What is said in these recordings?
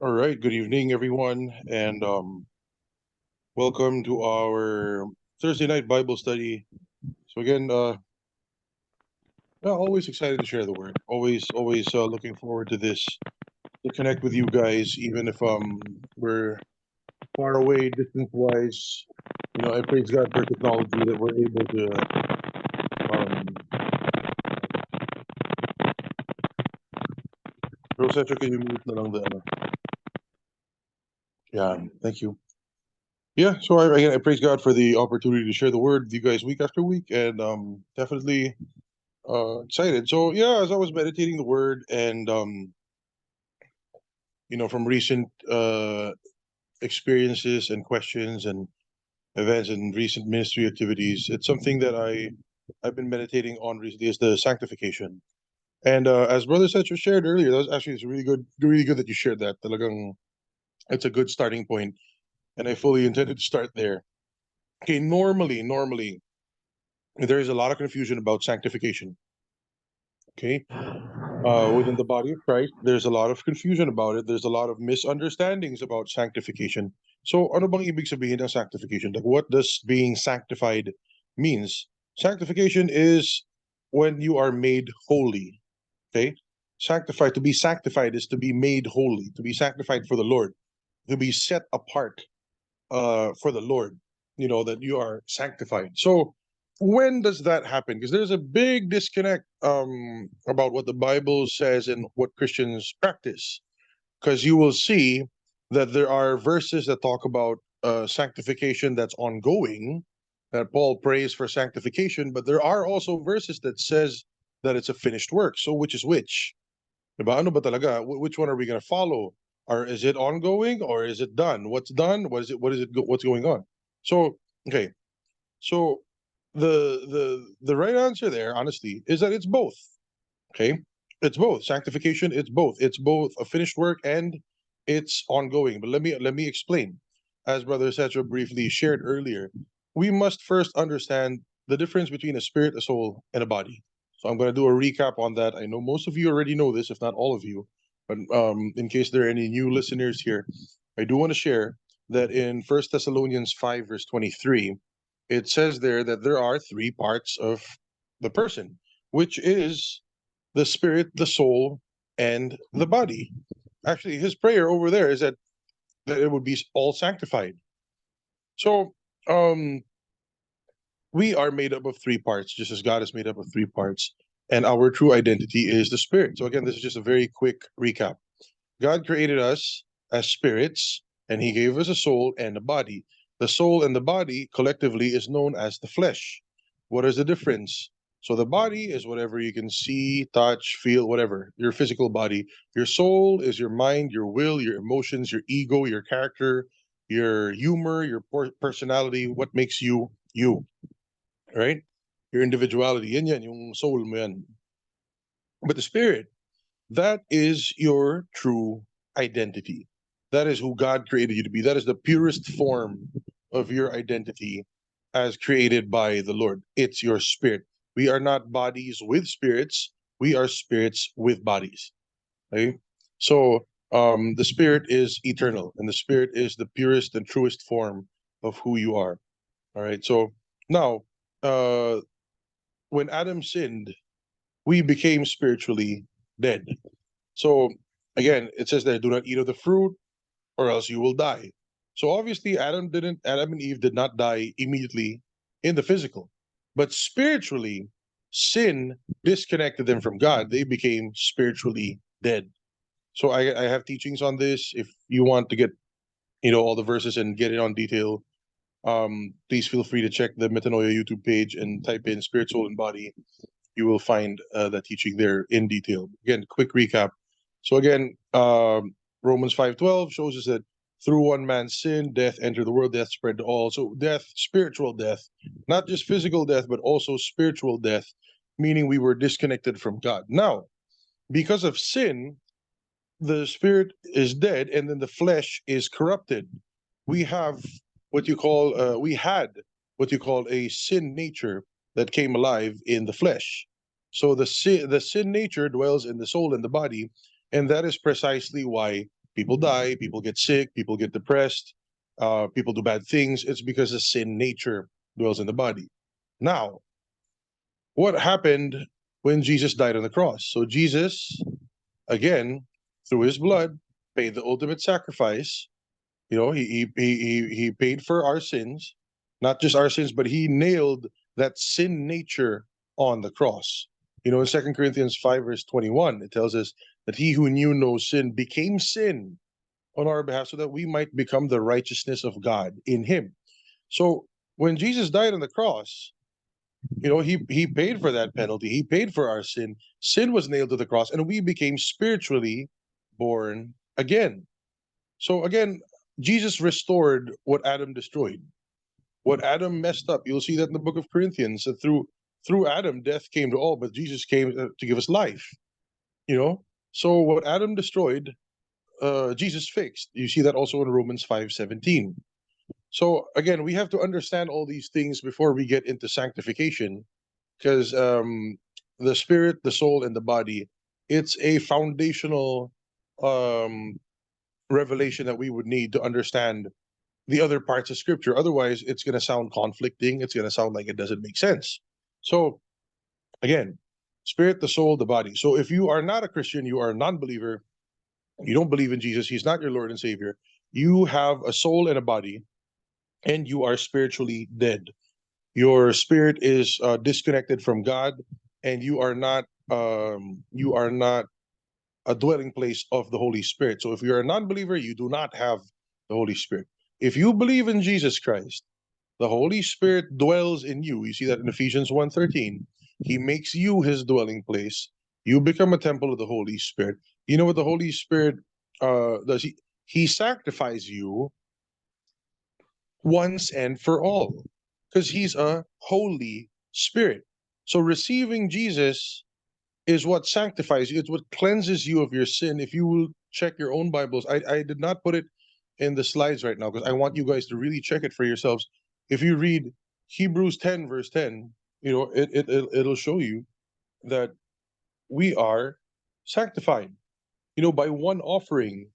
All right, good evening, everyone, and welcome to our Thursday night Bible study. So again, yeah, always excited to share the word. Always looking forward to this to connect with you guys, even if we're far away distance wise. I praise God for technology that we're able to. Um, Rosetta, can you mute na lang the ano? Yeah, thank you. Yeah, so again, I praise God for the opportunity to share the word with you guys week after week, and definitely excited. So yeah, as I was meditating the word and from recent experiences and questions and events and recent ministry activities, it's something that I've been meditating on recently is the sanctification. And as Brother Setcher shared earlier, that was actually it's really good that you shared that. Talagang it's a good starting point, and I fully intended to start there. Okay, normally there is a lot of confusion about sanctification. Okay, within the body of Christ, there's a lot of confusion about it. There's a lot of misunderstandings about sanctification. So, ano bang ibig sabihin ng sanctification? Like, what does being sanctified means? Sanctification is when you are made holy. Okay, to be sanctified is to be made holy, to be sanctified for the Lord, to be set apart for the Lord, that you are sanctified. So when does that happen? Because there's a big disconnect about what the Bible says and what Christians practice. Because you will see that there are verses that talk about sanctification that's ongoing, that Paul prays for sanctification, but there are also verses that says that it's a finished work. So which is which? Diba? Ano ba talaga? Which one are we going to follow? Or is it ongoing or is it done? What's done? What's going on? So, okay. So the right answer there, honestly, is that it's both. Okay? It's both. Sanctification, it's both. It's both a finished work and it's ongoing. But let me explain. As Brother Setro briefly shared earlier, we must first understand the difference between a spirit, a soul, and a body. So I'm going to do a recap on that. I know most of you already know this, if not all of you, but in case there are any new listeners here, I do want to share that in First Thessalonians 5, verse 23, it says there that there are three parts of the person, which is the spirit, the soul, and the body. Actually, his prayer over there is that it would be all sanctified. So, um, we are made up of three parts, just as God is made up of three parts, and our true identity is the spirit. So, again, this is just a very quick recap. God created us as spirits, and He gave us a soul and a body. The soul and the body collectively is known as the flesh. What is the difference? So the body is whatever you can see, touch, feel, whatever, your physical body. Your soul is your mind, your will, your emotions, your ego, your character, your humor, your personality, what makes you you, right? Your individuality. Yan, yung soul mo yan. But the spirit, that is your true identity. That is who God created you to be. That is the purest form of your identity as created by the Lord. It's your spirit. We are not bodies with spirits, we are spirits with bodies. Okay? So the spirit is eternal, and the spirit is the purest and truest form of who you are. All right. So now, uh, when Adam sinned, we became spiritually dead. So again, it says there, do not eat of the fruit or else you will die. So obviously Adam and Eve did not die immediately in the physical. But spiritually, sin disconnected them from God. They became spiritually dead. So I have teachings on this. If you want to get, all the verses and get it on detail, please feel free to check the Metanoia YouTube page and type in spirit, soul, and body. You will find that teaching there in detail. Again, quick recap. So again, Romans 5:12 shows us that through one man's sin, death entered the world, death spread to all. So death, spiritual death, not just physical death, but also spiritual death, meaning we were disconnected from God. Now, because of sin, the spirit is dead and then the flesh is corrupted. We have we had what you call a sin nature that came alive in the flesh. So the sin nature dwells in the soul and the body, and that is precisely why people die, people get sick, people get depressed, people do bad things. It's because the sin nature dwells in the body. Now, what happened when Jesus died on the cross? So Jesus, again, through his blood, paid the ultimate sacrifice. You know, he paid for our sins, not just our sins, but he nailed that sin nature on the cross. You know, in 2 Corinthians 5, verse 21, it tells us that he who knew no sin became sin on our behalf so that we might become the righteousness of God in him. So when Jesus died on the cross, you know, he paid for that penalty. He paid for our sin. Sin was nailed to the cross, and we became spiritually born again. So again, Jesus restored what Adam destroyed, what Adam messed up. You'll see that in the book of Corinthians. That through Adam, death came to all, but Jesus came to give us life. You know, so what Adam destroyed, Jesus fixed. You see that also in Romans 5:17. So again, we have to understand all these things before we get into sanctification, because the spirit, the soul, and the body, it's a foundational um, revelation that we would need to understand the other parts of scripture. Otherwise, it's going to sound conflicting. It's going to sound like it doesn't make sense. So again, spirit, the soul, the body. So if you are not a Christian, you are a non-believer, you don't believe in Jesus, he's not your Lord and Savior, you have a soul and a body, and you are spiritually dead. Your spirit is disconnected from God, and you are not a dwelling place of the Holy Spirit. So if you're a non-believer, you do not have the Holy Spirit. If you believe in Jesus Christ, the Holy Spirit dwells in you. You see that in Ephesians 1:13. He makes you his dwelling place. You become a temple of the Holy Spirit. You know what the Holy Spirit does? He sanctifies you once and for all, because he's a Holy Spirit. So receiving Jesus is what sanctifies you. It's what cleanses you of your sin. If you will check your own Bibles, I did not put it in the slides right now because I want you guys to really check it for yourselves. If you read Hebrews 10, verse 10, you know, it'll show you that we are sanctified, you know, by one offering.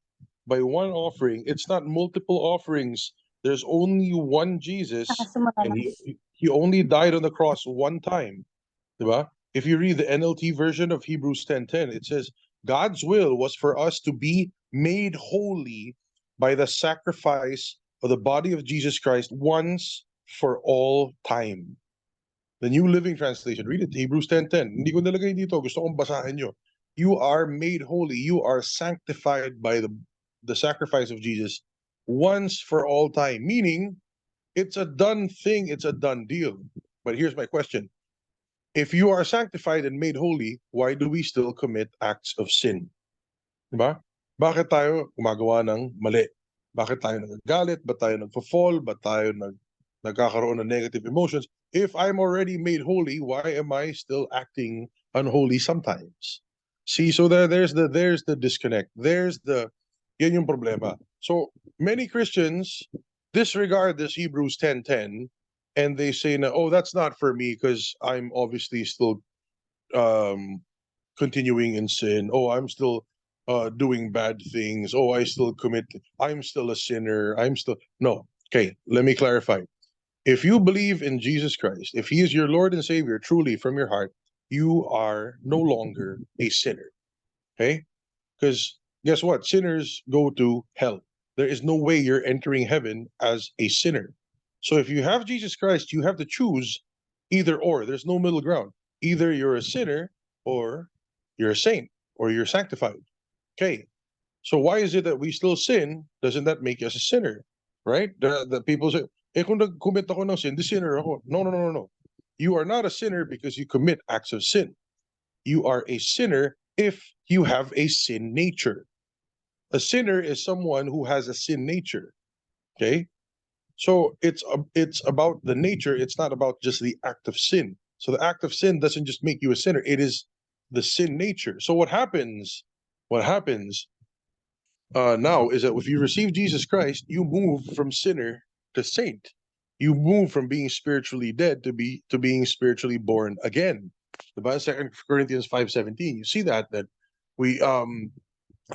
By one offering. It's not multiple offerings. There's only one Jesus, and he only died on the cross one time. Diba? If you read the NLT version of Hebrews 10:10, it says, God's will was for us to be made holy by the sacrifice of the body of Jesus Christ once for all time. The New Living Translation, read it, Hebrews 10:10. Hindi ko nilagay dito, gusto kong basahin nyo. You are made holy, you are sanctified by the sacrifice of Jesus once for all time, meaning it's a done thing, it's a done deal. But here's my question. If you are sanctified and made holy, why do we still commit acts of sin? Diba? Bakit tayo gumagawa ng mali? Bakit tayo nagagalit? Ba't tayo nagfo-fall? Ba't tayo nagkakaroon ng negative emotions? If I'm already made holy, why am I still acting unholy sometimes? See, so there's the disconnect. Yan yung problema. So many Christians disregard this Hebrews 10:10, and they say, oh, that's not for me because I'm obviously still um, continuing in sin. Oh, I'm still doing bad things. Oh, I'm still a sinner. No. Okay, let me clarify. If you believe in Jesus Christ, if he is your Lord and Savior truly from your heart, you are no longer a sinner. Okay? Because guess what? Sinners go to hell. There is no way you're entering heaven as a sinner. So if you have Jesus Christ, you have to choose either or. There's no middle ground. Either you're a sinner or you're a saint or you're sanctified. Okay. So why is it that we still sin? Doesn't that make us a sinner? Right? The people say, kung nag-commit ako ng sin, di sinner ako. No, no, no, no, no. You are not a sinner because you commit acts of sin. You are a sinner if you have a sin nature. A sinner is someone who has a sin nature. Okay? So it's about the nature, it's not about just the act of sin. So the act of sin doesn't just make you a sinner, it is the sin nature. So what happens now is that if you receive Jesus Christ, you move from sinner to saint. You move from being spiritually dead to being spiritually born again. The Bible, 2 Corinthians 5:17. You see that we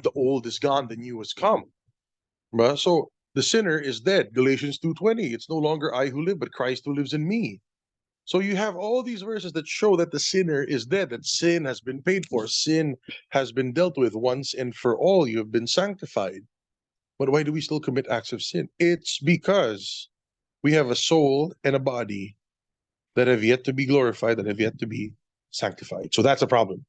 The old is gone, the new has come. Diba? So the sinner is dead. Galatians 2:20. It's no longer I who live, but Christ who lives in me. So you have all these verses that show that the sinner is dead, that sin has been paid for, sin has been dealt with once and for all. You have been sanctified. But why do we still commit acts of sin? It's because we have a soul and a body that have yet to be glorified, that have yet to be sanctified. So that's a problem.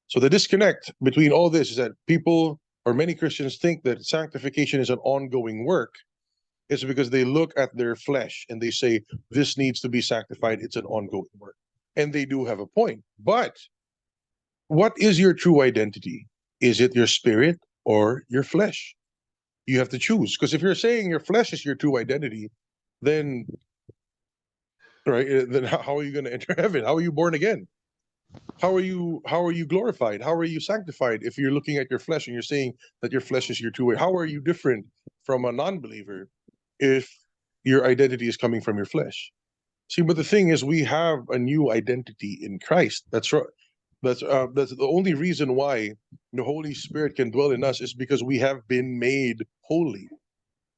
So the disconnect between all this is that people or many Christians think that sanctification is an ongoing work. It's because they look at their flesh and they say, this needs to be sanctified. It's an ongoing work. And they do have a point. But what is your true identity? Is it your spirit or your flesh? You have to choose. Because if you're saying your flesh is your true identity, then right, then how are you going to enter heaven? How are you born again? How are you glorified? How are you sanctified if you're looking at your flesh and you're saying that your flesh is your true way? How are you different from a non-believer if your identity is coming from your flesh? See, but the thing is, we have a new identity in Christ. That's right. That's the only reason why the Holy Spirit can dwell in us is because we have been made holy.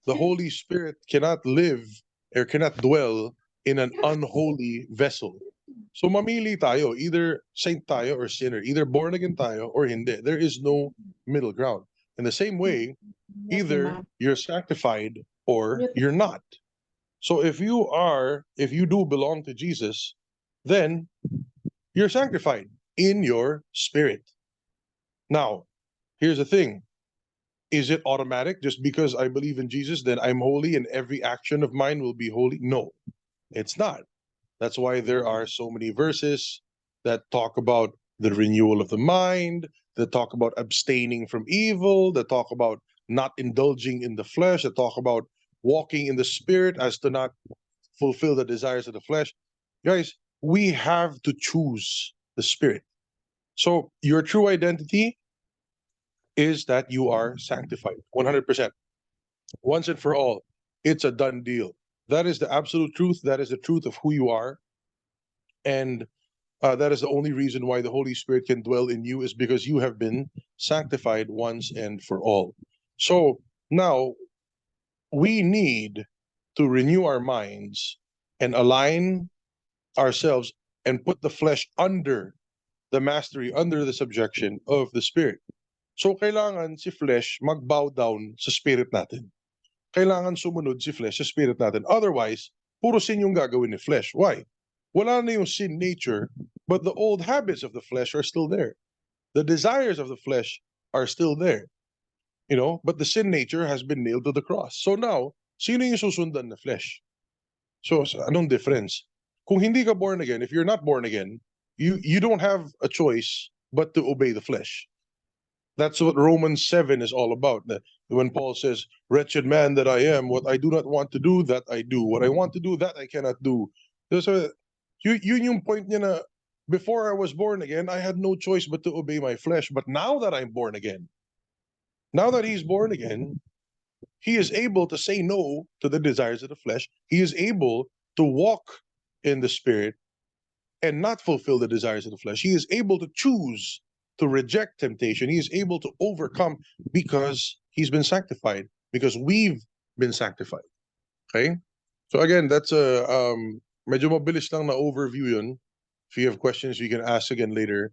The Holy Spirit cannot live or cannot dwell in an unholy vessel. So mamili tayo, either saint tayo or sinner, either born again tayo or hindi. There is no middle ground. In the same way, either you're sanctified or you're not. So if you do belong to Jesus, then you're sanctified in your spirit. Now, here's the thing. Is it automatic? Just because I believe in Jesus, then I'm holy and every action of mine will be holy? No, it's not. That's why there are so many verses that talk about the renewal of the mind, that talk about abstaining from evil, that talk about not indulging in the flesh, that talk about walking in the spirit as to not fulfill the desires of the flesh. Guys, we have to choose the spirit. So your true identity is that you are sanctified 100%. Once and for all, it's a done deal. That is the absolute truth. That is the truth of who you are. And that is the only reason why the Holy Spirit can dwell in you is because you have been sanctified once and for all. So now we need to renew our minds and align ourselves and put the flesh under the mastery, under the subjection of the Spirit. So kailangan si flesh mag-bow down sa spirit natin. Kailangan sumunod si flesh sa spirit natin. Otherwise, puro sin yung gagawin ni flesh. Why? Wala na yung sin nature, but the old habits of the flesh are still there. The desires of the flesh are still there. But the sin nature has been nailed to the cross. So now, sino yung susundan na flesh? So, anong difference? Kung hindi ka born again, if you're not born again, you don't have a choice but to obey the flesh. That's what Romans 7 is all about. When Paul says, wretched man that I am, what I do not want to do, that I do. What I want to do, that I cannot do. So, yun yung point niya na, before I was born again, I had no choice but to obey my flesh. But now that I'm born again, now that he's born again, he is able to say no to the desires of the flesh. He is able to walk in the spirit and not fulfill the desires of the flesh. He is able to choose to reject temptation. He is able to overcome because he's been sanctified, because we've been sanctified. Okay? So again, that's a medyo mabilis lang na overview yun. If you have questions, you can ask again later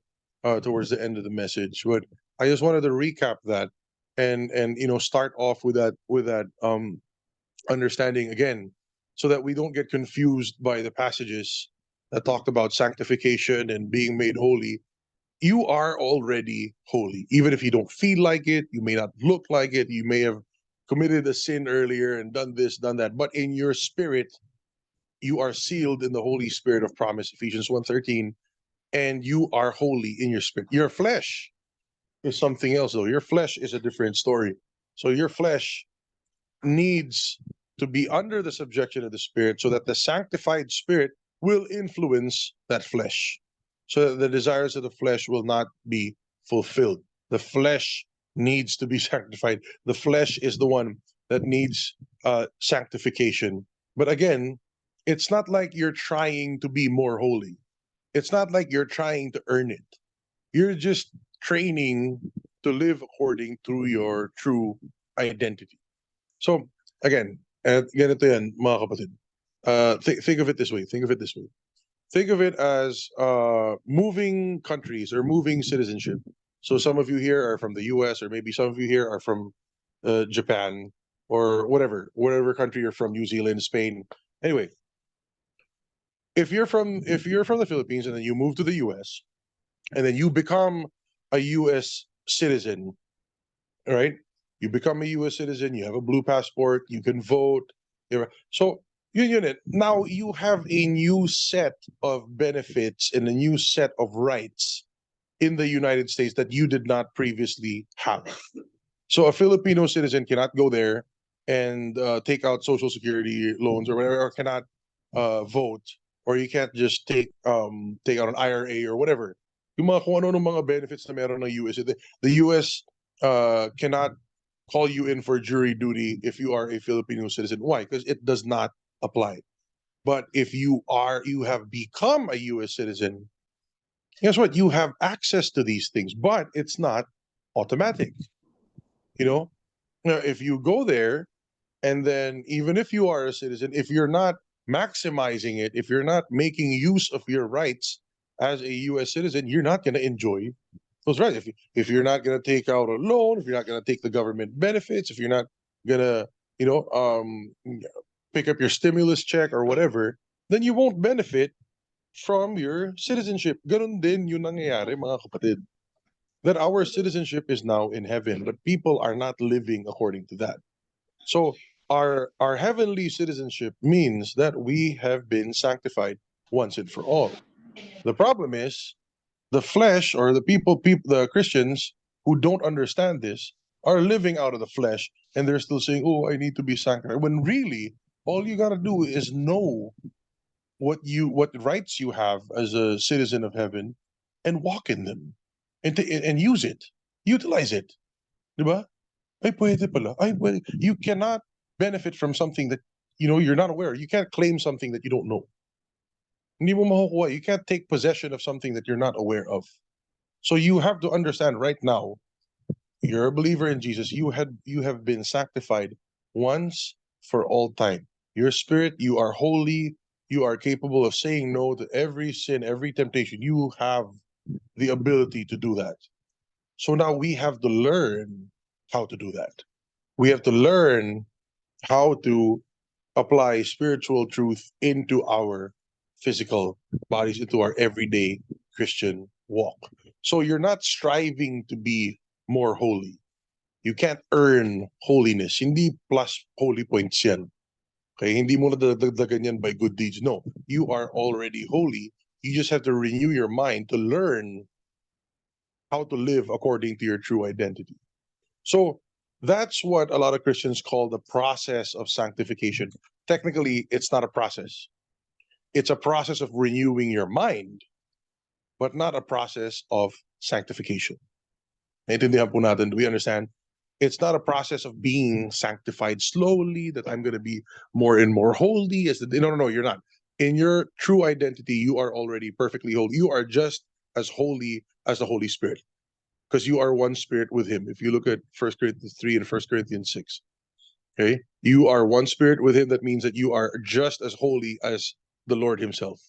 towards the end of the message. But I just wanted to recap that and start off with that understanding again, so that we don't get confused by the passages that talk about sanctification and being made holy. You are already holy, even if you don't feel like it. You may not look like it. You may have committed a sin earlier and done this, done that, but in your spirit, you are sealed in the Holy Spirit of promise, Ephesians 1:13, and you are holy in your spirit. Your flesh is something else, though. Your flesh is a different story. So your flesh needs to be under the subjection of the Spirit so that the sanctified Spirit will influence that flesh, so that the desires of the flesh will not be fulfilled. The flesh needs to be sanctified. The flesh is the one that needs sanctification. But again, it's not like you're trying to be more holy. It's not like you're trying to earn it. You're just training to live according to your true identity. So again, ganito yan, mga kapatid. Think of it this way. Think of it this way. Think of it as moving countries or moving citizenship. So some of you here are from the U.S. or maybe some of you here are from Japan or whatever country you're from, New Zealand, Spain. Anyway, if you're from the Philippines and then you move to the U.S. and then you become a U.S. citizen, right? You become a U.S. citizen. You have a blue passport. You can vote. So unit now you have a new set of benefits and a new set of rights in the United States that you did not previously have. So a Filipino citizen cannot go there and take out social security loans or whatever, or cannot vote, or you can't just take out an IRA or whatever. Yung mga kung ano mga benefits na meron ng US. The US cannot call you in for jury duty if you are a Filipino citizen. Why? Because it does not apply. But if you have become a US citizen, guess what? You have access to these things, but it's not automatic. You know, now, if you go there and then even if you are a citizen, if you're not maximizing it, if you're not making use of your rights as a US citizen, you're not going to enjoy those rights. If you're not going to take out a loan, if you're not going to take the government benefits, if you're not going to, pick up your stimulus check or whatever, then you won't benefit from your citizenship. Ganun din yung nangyayari, mga kapatid. That our citizenship is now in heaven, but people are not living according to that. So our heavenly citizenship means that we have been sanctified once and for all. The problem is the flesh or the Christians who don't understand this are living out of the flesh and they're still saying, "Oh, I need to be sanctified." When really all you got to do is know what rights you have as a citizen of heaven and walk in them and use it. Utilize it. Diba? Ay, pwede pala. Ay, pwede. You cannot benefit from something that you're not aware. You can't claim something that you don't know. Hindi mo makukuha. You can't take possession of something that you're not aware of. So you have to understand right now, you're a believer in Jesus. You have been sanctified once for all time. Your spirit, you are holy. You are capable of saying no to every sin, every temptation. You have the ability to do that. So now we have to learn how to do that. We have to learn how to apply spiritual truth into our physical bodies, into our everyday Christian walk. So you're not striving to be more holy. You can't earn holiness. Hindi plus holy points yan. Okay, hindi mo nadadagdagan yan by good deeds. No, you are already holy. You just have to renew your mind to learn how to live according to your true identity. So that's what a lot of Christians call the process of sanctification. Technically, it's not a process. It's a process of renewing your mind, but not a process of sanctification. Naintindihan po natin, do we understand? It's not a process of being sanctified slowly, that I'm going to be more and more holy. No, you're not. In your true identity, you are already perfectly holy. You are just as holy as the Holy Spirit because you are one spirit with him. If you look at 1 Corinthians 3 and 1 Corinthians 6, okay, you are one spirit with him. That means that you are just as holy as the Lord himself.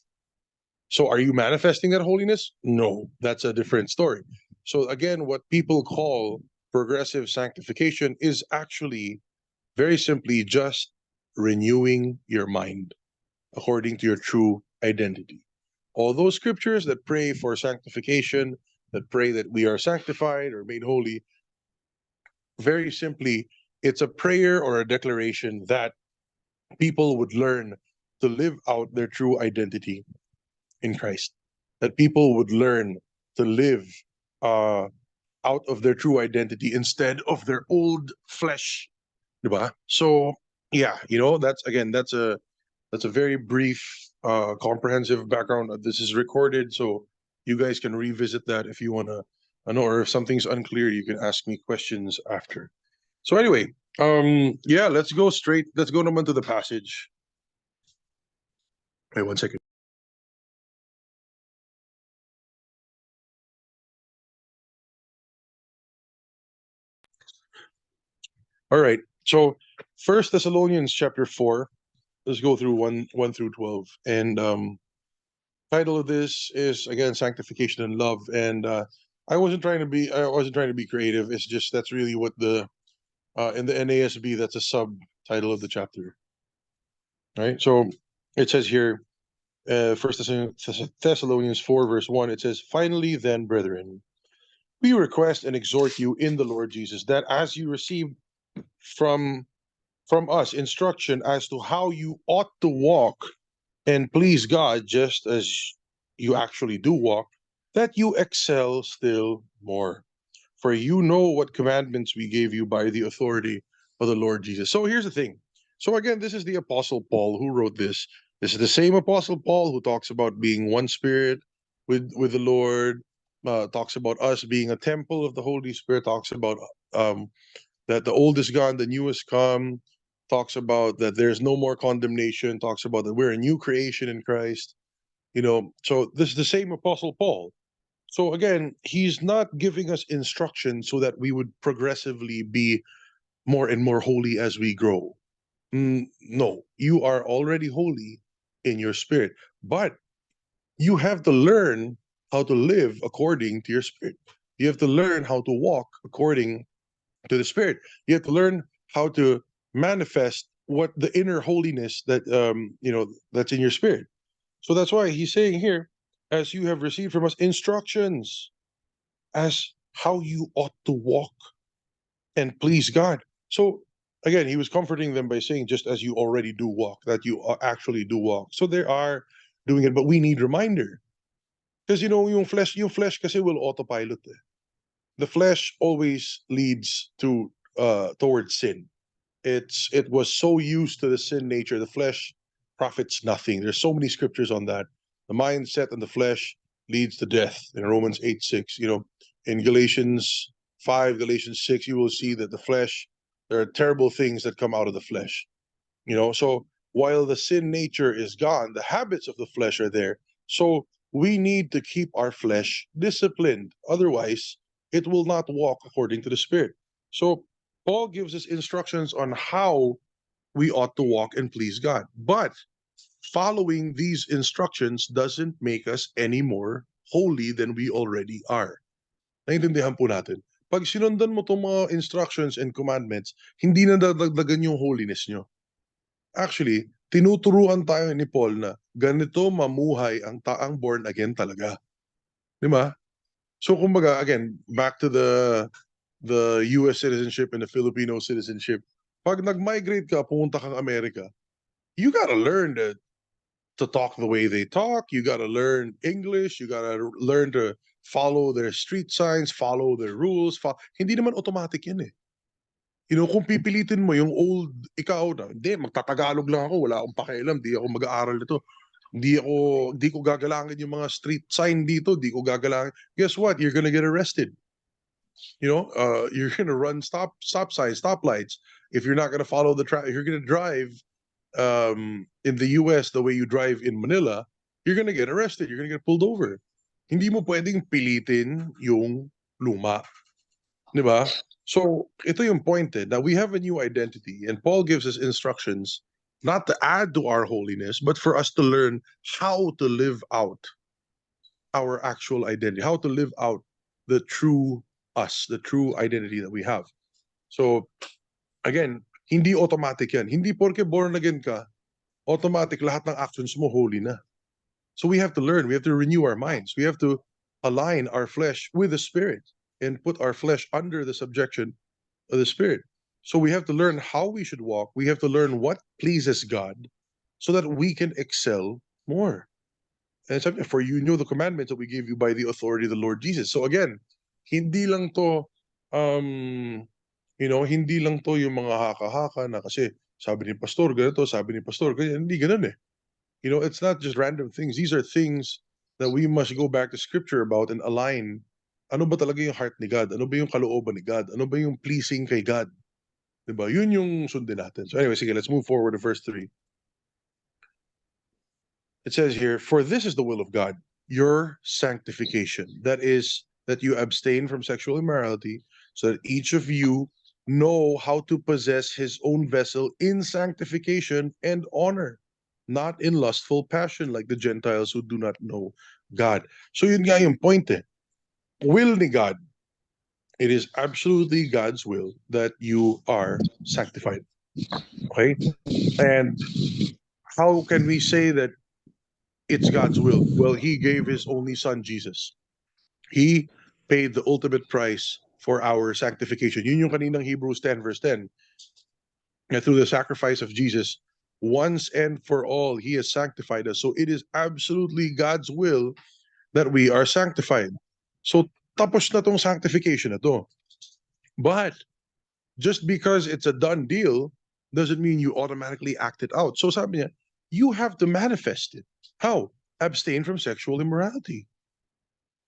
So are you manifesting that holiness? No, that's a different story. So again, what people call progressive sanctification is actually very simply just renewing your mind according to your true identity. All those scriptures that pray for sanctification, that pray that we are sanctified or made holy, very simply, it's a prayer or a declaration that people would learn to live out their true identity in Christ. That people would learn to live uh, out of their true identity instead of their old flesh. Diba? So yeah, that's a very brief, comprehensive background. This is recorded, so you guys can revisit that if you wanna know, or if something's unclear, you can ask me questions after. So anyway, yeah, let's go straight. Let's go naman to the passage. Wait 1 second. All right. So First Thessalonians chapter 4. Let's go through 1 through 12. And title of this is again sanctification and love. And I wasn't trying to be creative. It's just that's really what the in the NASB, that's a subtitle of the chapter. Right. So it says here, First Thessalonians 4 verse 1. It says, "Finally, then, brethren, we request and exhort you in the Lord Jesus that as you received from us instruction as to how you ought to walk and please God, just as you actually do walk, that you excel still more. For you know what commandments we gave you by the authority of the Lord Jesus." So here's the thing. So again, this is the Apostle Paul who wrote this. This is the same Apostle Paul who talks about being one spirit with the Lord, talks about us being a temple of the Holy Spirit, talks about um, that the old is gone, the new has come, talks about that there's no more condemnation, talks about that we're a new creation in Christ. So this is the same Apostle Paul. So again, he's not giving us instruction so that we would progressively be more and more holy as we grow. No, you are already holy in your spirit, but you have to learn how to live according to your spirit. You have to learn how to walk according to the spirit. You have to learn how to manifest what the inner holiness that's in your spirit. So that's why he's saying here, as you have received from us instructions as how you ought to walk and please God. So again, he was comforting them by saying, just as you already do walk, that you actually do walk. So they are doing it, but we need reminder. Because yung flesh kasi will autopilot. The flesh always leads to towards sin. It was so used to the sin nature. The flesh profits nothing. There's so many scriptures on that. The mindset and the flesh leads to death in Romans 8:6. In Galatians 5, Galatians 6, you will see that the flesh, there are terrible things that come out of the flesh. So while the sin nature is gone, the habits of the flesh are there. So we need to keep our flesh disciplined. Otherwise, it will not walk according to the Spirit. So Paul gives us instructions on how we ought to walk and please God. But following these instructions doesn't make us any more holy than we already are. Naiintindihan po natin. Pag sinundan mo itong mga instructions and commandments, hindi na dadagdagan yung holiness nyo. Actually, tinuturuan tayo ni Paul na ganito mamuhay ang taang born again talaga. Di ba? So kumbaga, again, back to the US citizenship and the Filipino citizenship. Pag nag-migrate ka, pumunta kang Amerika, you gotta learn to talk the way they talk. You gotta learn English. You gotta learn to follow their street signs, follow their rules. Hindi naman automatic yan eh. Kung pipilitin mo yung old ikaw na, hindi, magtatagalog lang ako, wala akong pakialam, di ako mag-aaral nito. Di ko gagalangin yung mga street sign dito, di ko gagalangin. Guess what? You're gonna get arrested. You're gonna run stop signs, stop lights. If you're not gonna follow the if you're gonna drive in the US the way you drive in Manila, you're gonna get arrested. You're gonna get pulled over. Hindi mo pwedeng pilitin yung luma. Di ba? So, ito yung point that we have a new identity and Paul gives us instructions not to add to our holiness, but for us to learn how to live out our actual identity, how to live out the true us, the true identity that we have. So, again, hindi automatic yan. Hindi porke born again ka, automatic lahat ng actions mo holy na. So we have to learn, we have to renew our minds, we have to align our flesh with the Spirit and put our flesh under the subjection of the Spirit. So we have to learn how we should walk. We have to learn what pleases God so that we can excel more. And sabi, for you know the commandments that we gave you by the authority of the Lord Jesus. So again, hindi lang to, hindi lang to yung mga haka-haka na kasi sabi ni pastor ganito, sabi ni pastor ganyan. Hindi ganun eh. It's not just random things. These are things that we must go back to scripture about and align. Ano ba talaga yung heart ni God? Ano ba yung kalooban ni God? Ano ba yung pleasing kay God? Diba? Yun yung sundin natin. So anyway, sige, let's move forward to verse 3. It says here, "For this is the will of God, your sanctification. That is, that you abstain from sexual immorality, so that each of you know how to possess his own vessel in sanctification and honor, not in lustful passion like the Gentiles who do not know God. So yun nga yung point eh. Will ni God. It is absolutely God's will that you are sanctified. Okay? And how can we say that it's God's will? Well, he gave his only son, Jesus. He paid the ultimate price for our sanctification. Yun yung kaninang Hebrews 10 verse 10. And through the sacrifice of Jesus, once and for all, he has sanctified us. So it is absolutely God's will that we are sanctified. So tapos na tong sanctification na to. But just because it's a done deal doesn't mean you automatically act it out. So sabi niya, you have to manifest it. How? Abstain from sexual immorality.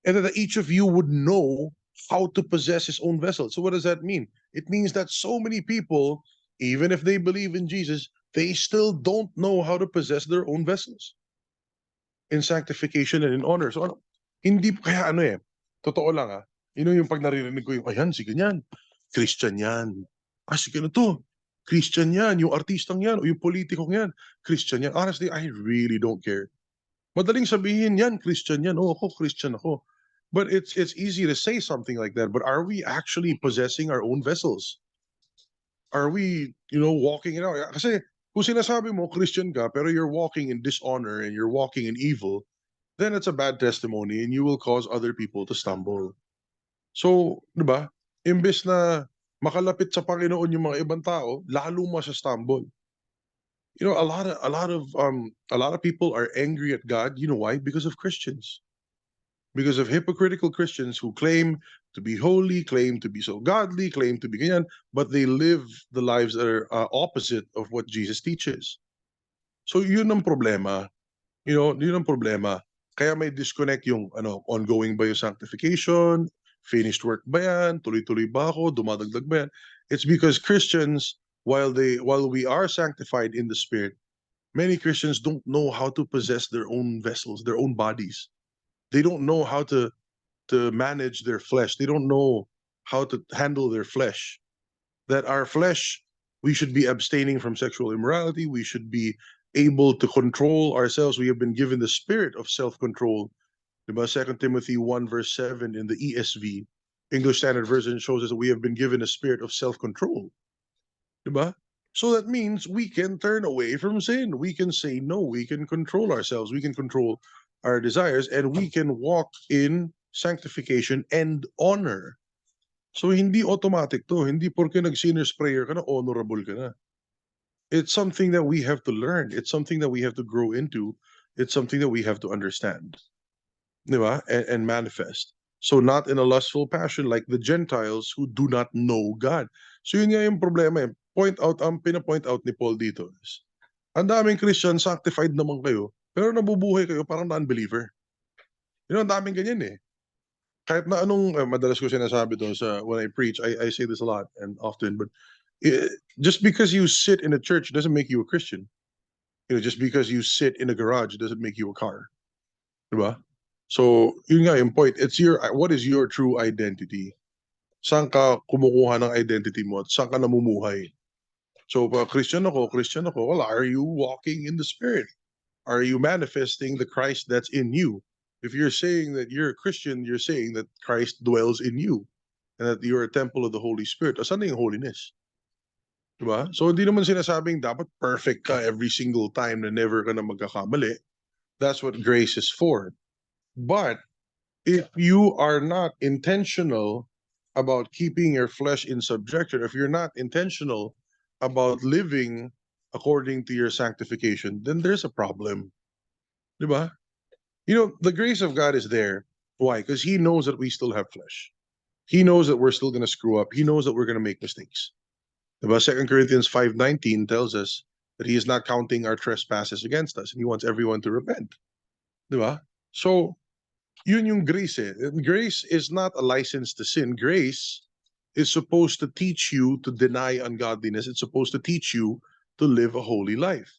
And that each of you would know how to possess his own vessel. So what does that mean? It means that so many people, even if they believe in Jesus, they still don't know how to possess their own vessels in sanctification and in honor. So ano, hindi kaya ano eh, totoo lang ah, yung pag naririnig ko yung, ayan, si ganyan, Christian yan. Ah, si ganito, Christian yan, yung artistang yan, o yung politikong yan, Christian yan. Honestly, I really don't care. Madaling sabihin yan, Christian yan. Oh, ako, Christian ako. But it's easy to say something like that. But are we actually possessing our own vessels? Are we, walking it out? Kasi kung sinasabi mo, Christian ka, pero you're walking in dishonor and you're walking in evil, then it's a bad testimony and you will cause other people to stumble. So, di ba? Imbes na makalapit sa Panginoon yung mga ibang tao, lalo stumble. A lot of people are angry at God. You know why? Because of Christians. Because of hypocritical Christians who claim to be holy, claim to be so godly, claim to be ganyan, but they live the lives that are opposite of what Jesus teaches. So yun ang problema. Yun ang problema. Kaya may disconnect yung ongoing ba yung sanctification, finished work ba yan, tuloy-tuloy ba ako, dumadagdag ba yan? It's because Christians, while we are sanctified in the Spirit, many Christians don't know how to possess their own vessels, their own bodies. They don't know how to manage their flesh. They don't know how to handle their flesh. That our flesh, we should be abstaining from sexual immorality. We should be able to control ourselves. We have been given the spirit of self-control. Diba? 2 Timothy 1 verse 7 in the ESV, English Standard Version, shows us that we have been given a spirit of self-control. Diba? So that means we can turn away from sin. We can say no. We can control ourselves. We can control our desires, and we can walk in sanctification and honor. So hindi automatic to. Hindi porque nag-sinner's prayer ka na, honorable ka na. It's something that we have to learn. It's something that we have to grow into. It's something that we have to understand. Diba? And manifest. So not in a lustful passion like the Gentiles who do not know God. So yun nga yung problema. Ang pinapoint out ni Paul dito is, ang daming Christian, sanctified naman kayo, pero nabubuhay kayo parang non-believer. Ang daming ganyan eh. Kahit na anong, madalas ko sinasabi to when I preach, I say this a lot and often, but just because you sit in a church doesn't make you a Christian. Just because you sit in a garage doesn't make you a car. Diba? So, yun nga yung point. What is your true identity? Saan ka kumukuha ng identity mo at saan ka namumuhay? So, Christian ako, well, are you walking in the Spirit? Are you manifesting the Christ that's in you? If you're saying that you're a Christian, you're saying that Christ dwells in you and that you're a temple of the Holy Spirit. Saan na yung holiness? Diba? So, hindi naman sinasabing dapat perfect ka every single time na never ka na magkakamali. That's what grace is for. But if you are not intentional about keeping your flesh in subjection, if you're not intentional about living according to your sanctification, then there's a problem. Diba? The grace of God is there. Why? Because he knows that we still have flesh. He knows that we're still going to screw up. He knows that we're going to make mistakes. Diba? 2 Corinthians 5:19 tells us that he is not counting our trespasses against us, and he wants everyone to repent. Diba? So, yun yung grace eh. Grace is not a license to sin. Grace is supposed to teach you to deny ungodliness. It's supposed to teach you to live a holy life.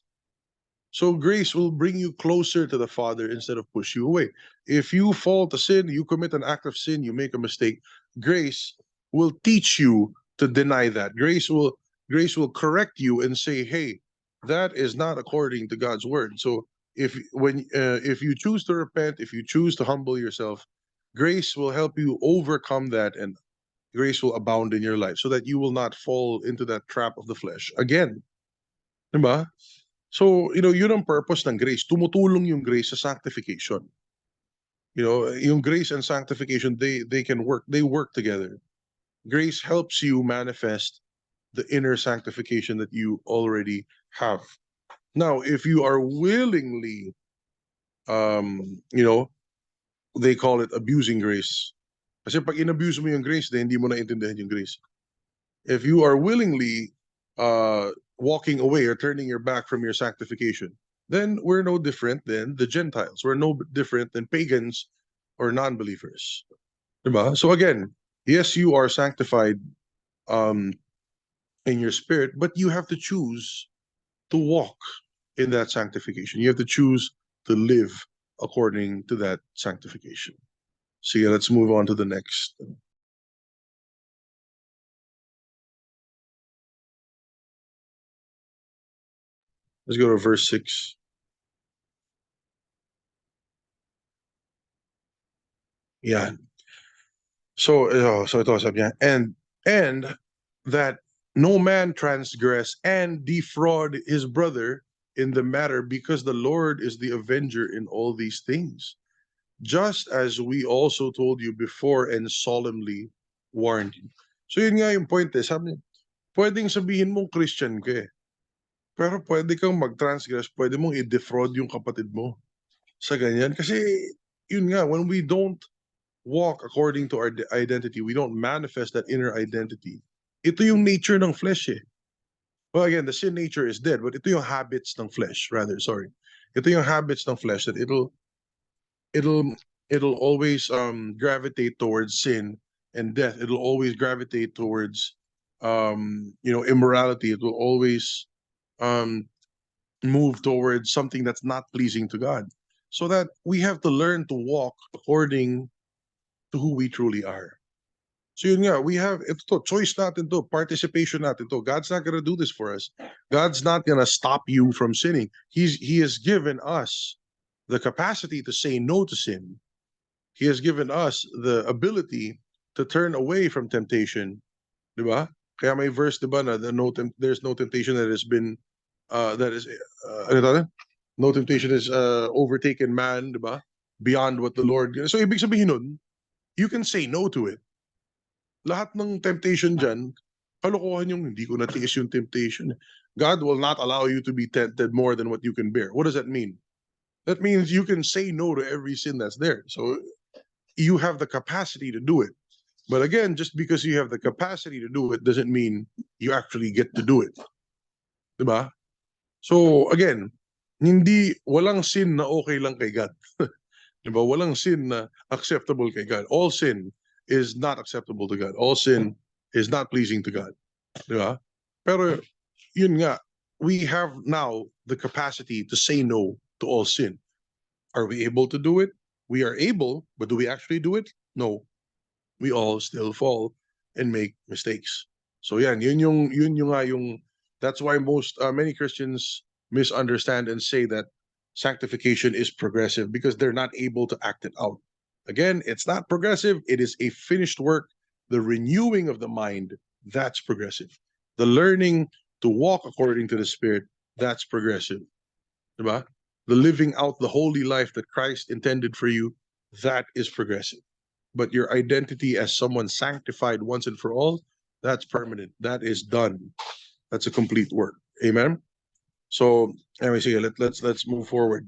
So grace will bring you closer to the Father instead of push you away. If you fall to sin, you commit an act of sin, you make a mistake, grace will teach you to deny that. Grace will correct you and say, hey, that is not according to God's word. So if you choose to repent, if you choose to humble yourself, grace will help you overcome that, and grace will abound in your life so that you will not fall into that trap of the flesh again. Diba? So, yun ang purpose ng grace. Tumutulong yung grace sa sanctification. Yung grace and sanctification, they can work. They work together. Grace helps you manifest the inner sanctification that you already have. Now, if you are willingly, they call it abusing grace. Kasi pag inabuse mo yung grace, then hindi mo naintindihan yung grace. If you are willingly walking away or turning your back from your sanctification, then we're no different than the Gentiles. We're no different than pagans or non-believers. Diba? So again, yes, you are sanctified in your spirit, but you have to choose to walk in that sanctification. You have to choose to live according to that sanctification. So yeah, let's move on to the next. Let's go to verse 6. Yeah. So ito sabi niya, and that no man transgress and defraud his brother in the matter, because the Lord is the avenger in all these things, just as we also told you before and solemnly warned you. So yun nga yung point sabi niya, pwedeng sabihin mong Christian ka pero pwede kang mag-transgress, pwede mong i-defraud yung kapatid mo sa ganyan. Kasi yun nga, when we don't walk according to our identity, we don't manifest that inner identity. Ito yung nature ng flesh Well, again, the sin nature is dead, but ito yung habits ng flesh, rather, sorry. Ito yung habits ng flesh that it'll always gravitate towards sin and death. It'll always gravitate towards immorality. It will always move towards something that's not pleasing to God. So that we have to learn to walk according to who we truly are. So yun nga, we have ito choice natin to, participation natin to. God's not gonna do this for us. God's not gonna stop you from sinning. He has given us the capacity to say no to sin. He has given us the ability to turn away from temptation. Diba? Kaya may verse, diba, na there's no temptation that has been no temptation has overtaken man, diba? Beyond what the Lord. So ibig sabihin nun, you can say no to it. Lahat ng temptation dyan, kalokohan yung hindi ko natiis yung temptation. God will not allow you to be tempted more than what you can bear. What does that mean? That means you can say no to every sin that's there. So you have the capacity to do it. But again, just because you have the capacity to do it doesn't mean you actually get to do it. Diba? So again, walang sin na okay lang kay God. Diba? Walang sin na acceptable kay God. All sin is not acceptable to God. All sin is not pleasing to God. Diba? Pero yun nga, we have now the capacity to say no to all sin. Are we able to do it? We are able, but do we actually do it? No. We all still fall and make mistakes. So yan, that's why many Christians misunderstand and say that sanctification is progressive, because they're not able to act it out. Again, it's not progressive, it is a finished work. The renewing of the mind, that's progressive. The learning to walk according to the Spirit, that's progressive. Diba? The living out the holy life that Christ intended for you, that is progressive. But your identity as someone sanctified once and for all, that's permanent. That is done. That's a complete work. Amen. So anyway, so let's move forward.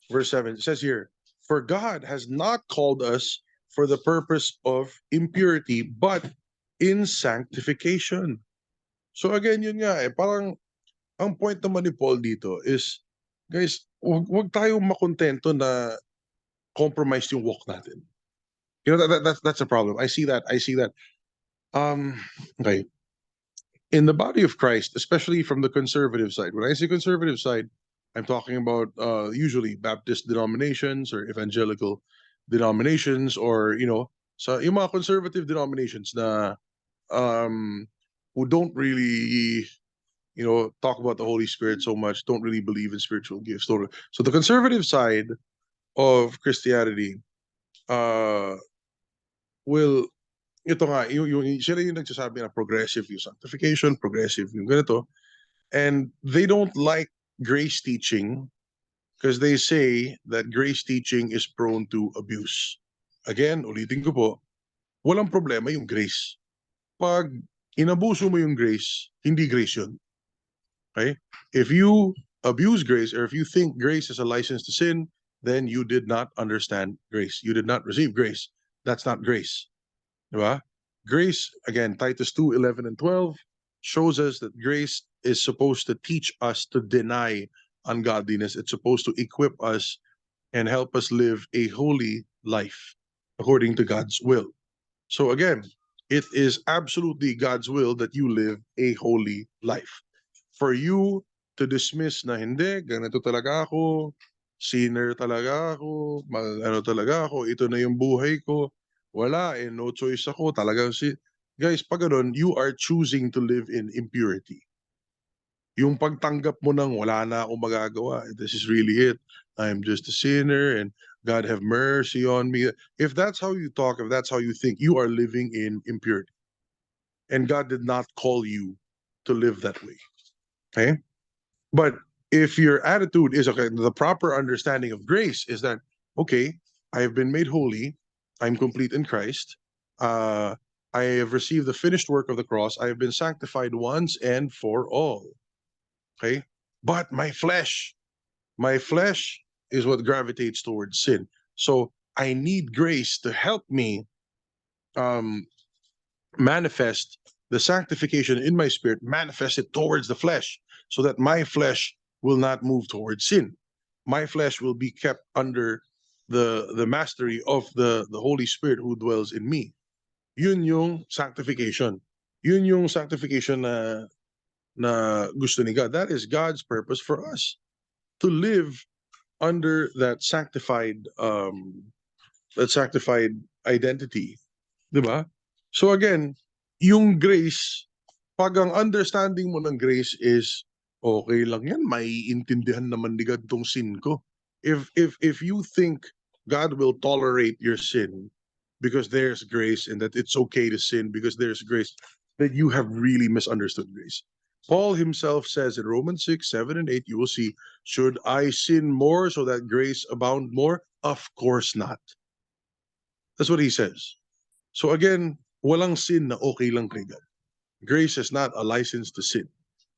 Verse 7, it says here, for God has not called us for the purpose of impurity, but in sanctification. So again, yun nga parang ang point naman ni Paul dito is, guys, wag tayong makontento na compromise yung walk natin. That's a problem. I see that. Okay. In the body of Christ, especially from the conservative side, when I say conservative side, I'm talking about usually Baptist denominations or evangelical denominations, or yung mga conservative denominations na who don't really, talk about the Holy Spirit so much, don't really believe in spiritual gifts. So the conservative side of Christianity uh, will, ito nga, sila yung nagsasabi na progressive yung sanctification, progressive yung ganito, and they don't like grace teaching because they say that grace teaching is prone to abuse. Again, ulitin ko po, walang problema yung grace. Pag inabuso mo yung grace, hindi grace yun. Okay? If you abuse grace, or if you think grace is a license to sin, then you did not understand grace. You did not receive grace. That's not grace. Diba? Grace, again, Titus 2, 11 and 12 shows us that grace is supposed to teach us to deny ungodliness. It's supposed to equip us and help us live a holy life according to God's will. So again, it is absolutely God's will that you live a holy life. For you to dismiss na hindi, ganito talaga ako, sinner talaga ako, ano talaga ako, ito na yung buhay ko, wala no choice ako, talagang guys, pag ganun, you are choosing to live in impurity. Yung pagtanggap mo ng wala na akong magagawa, this is really it, I'm just a sinner and God have mercy on me. If that's how you talk, if that's how you think, you are living in impurity. And God did not call you to live that way. Okay? But if your attitude is, okay, the proper understanding of grace is that, okay, I have been made holy, I'm complete in Christ, I have received the finished work of the cross, I have been sanctified once and for all. Okay? But my flesh is what gravitates towards sin. So I need grace to help me manifest the sanctification in my spirit, manifest it towards the flesh, so that my flesh will not move towards sin. My flesh will be kept under the mastery of the Holy Spirit who dwells in me. Yun yung sanctification. Yun yung sanctification na gusto ni God. That is God's purpose for us, to live under that sanctified identity. Diba? So again, yung grace, pag ang understanding mo ng grace is, okay lang yan, maiintindihan naman ni God tong sin ko. If you think God will tolerate your sin because there's grace, and that it's okay to sin because there's grace, then you have really misunderstood grace. Paul himself says in Romans 6, 7, and 8, you will see, should I sin more so that grace abound more? Of course not. That's what he says. So again, walang sin na okay lang kay God. Grace is not a license to sin.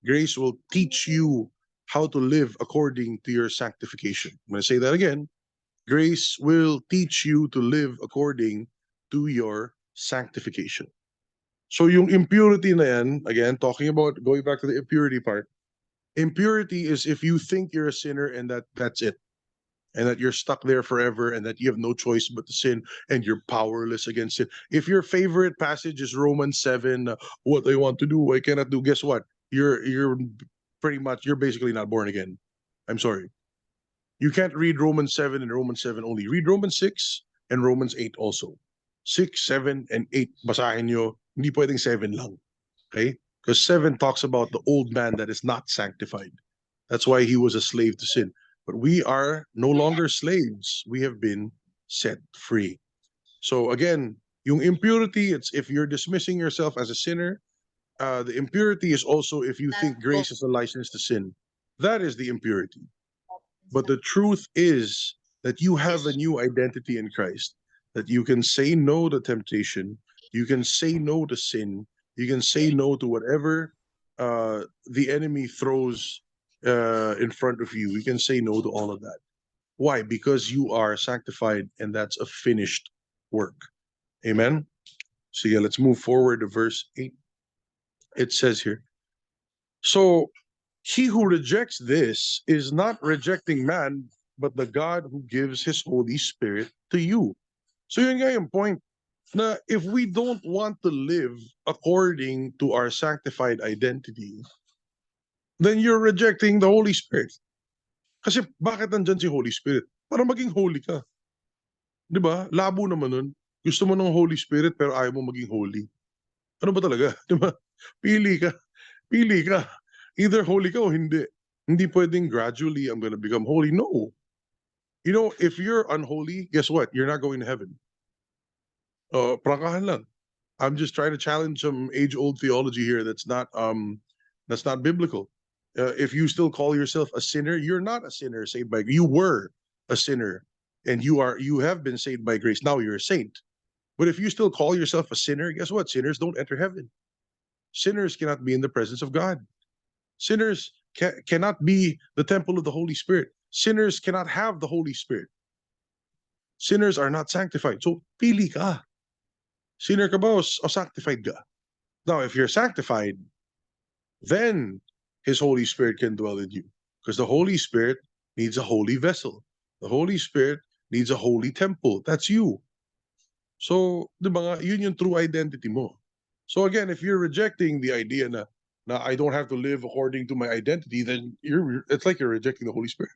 Grace will teach you how to live according to your sanctification. I'm going to say that again. Grace will teach you to live according to your sanctification. So yung impurity na yan, again, talking about, going back to the impurity part, impurity is if you think you're a sinner and that's it, and that you're stuck there forever, and that you have no choice but to sin, and you're powerless against it. If your favorite passage is Romans 7, what I want to do, I cannot do, guess what? You're basically not born again. I'm sorry. You can't read Romans 7 and Romans 7 only. Read Romans 6 and Romans 8 also. 6, 7, and 8, basahin nyo. Hindi pwedeng 7 lang. Okay? Because 7 talks about the old man that is not sanctified. That's why he was a slave to sin. But we are no longer slaves. We have been set free. So again, yung impurity, it's if you're dismissing yourself as a sinner. The impurity is also if you think grace is a license to sin. That is the impurity. But the truth is that you have a new identity in Christ, that you can say no to temptation, you can say no to sin, you can say no to whatever the enemy throws in front of you. You can say no to all of that. Why? Because you are sanctified, and that's a finished work. Amen? So yeah, let's move forward to verse 8. It says here, so he who rejects this is not rejecting man, but the God who gives his Holy Spirit to you. So yun nga yung point, na if we don't want to live according to our sanctified identity, then you're rejecting the Holy Spirit. Kasi bakit nandyan si Holy Spirit? Para maging holy ka. Di ba? Labo naman nun. Gusto mo ng Holy Spirit pero ayaw mo maging holy. Ano ba talaga? Diba? Pili ka. Pili ka. Either holy ka o hindi. Hindi pwedeng gradually I'm gonna become holy. No. You know, if you're unholy, guess what? You're not going to heaven. Prangkahan lang. I'm just trying to challenge some age-old theology here that's not biblical. If you still call yourself a sinner, you're not a sinner saved by you were a sinner and you have been saved by grace. Now you're a saint. But if you still call yourself a sinner, guess what? Sinners don't enter heaven. Sinners cannot be in the presence of God. Sinners cannot be the temple of the Holy Spirit. Sinners cannot have the Holy Spirit. Sinners are not sanctified. So pili ka. Sinner ka ba o sanctified ka? Now, if you're sanctified, then His Holy Spirit can dwell in you. Because the Holy Spirit needs a holy vessel. The Holy Spirit needs a holy temple. That's you. So, di ba nga, yun yung true identity mo. So again, if you're rejecting the idea na I don't have to live according to my identity, then it's like you're rejecting the Holy Spirit.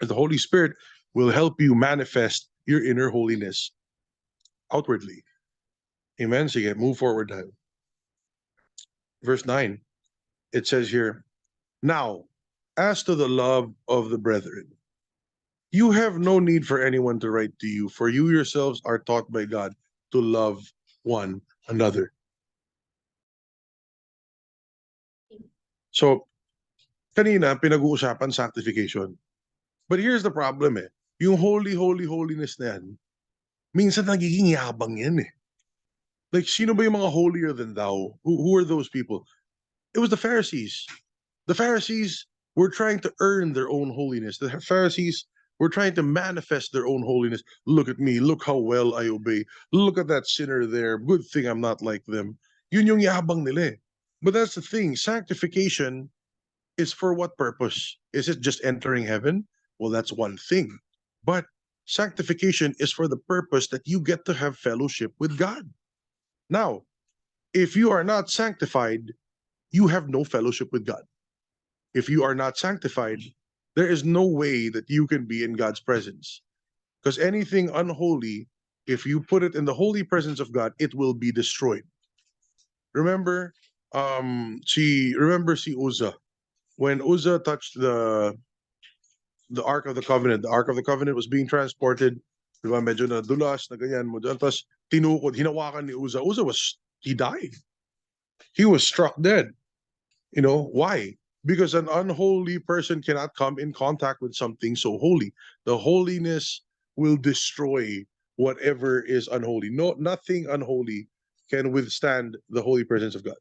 And the Holy Spirit will help you manifest your inner holiness outwardly. Amen. Sige, move forward tayo. Verse 9, it says here, now, as to the love of the brethren, you have no need for anyone to write to you, for you yourselves are taught by God to love one another. So, kanina, pinag-uusapan sanctification. But here's the problem eh. Yung holiness na yan, minsan nagiging yabang yan eh. Like, sino ba yung mga holier than thou? Who are those people? It was the Pharisees. The Pharisees were trying to earn their own holiness. The Pharisees were trying to manifest their own holiness. Look at me. Look how well I obey. Look at that sinner there. Good thing I'm not like them. Yun yung yabang nila eh. But that's the thing. Sanctification is for what purpose? Is it just entering heaven? Well, that's one thing. But sanctification is for the purpose that you get to have fellowship with God. Now, if you are not sanctified, you have no fellowship with God. If you are not sanctified, there is no way that you can be in God's presence. Because anything unholy, if you put it in the holy presence of God, it will be destroyed. Remember, si Uzzah. When Uzzah touched the Ark of the Covenant was being transported, di ba, medyo nadulas, na ganyan mo dyan, tapos tinukod, hinawakan ni Uzzah. He died. He was struck dead. You know, why? Because an unholy person cannot come in contact with something so holy. The holiness will destroy whatever is unholy. No, nothing unholy can withstand the holy presence of God.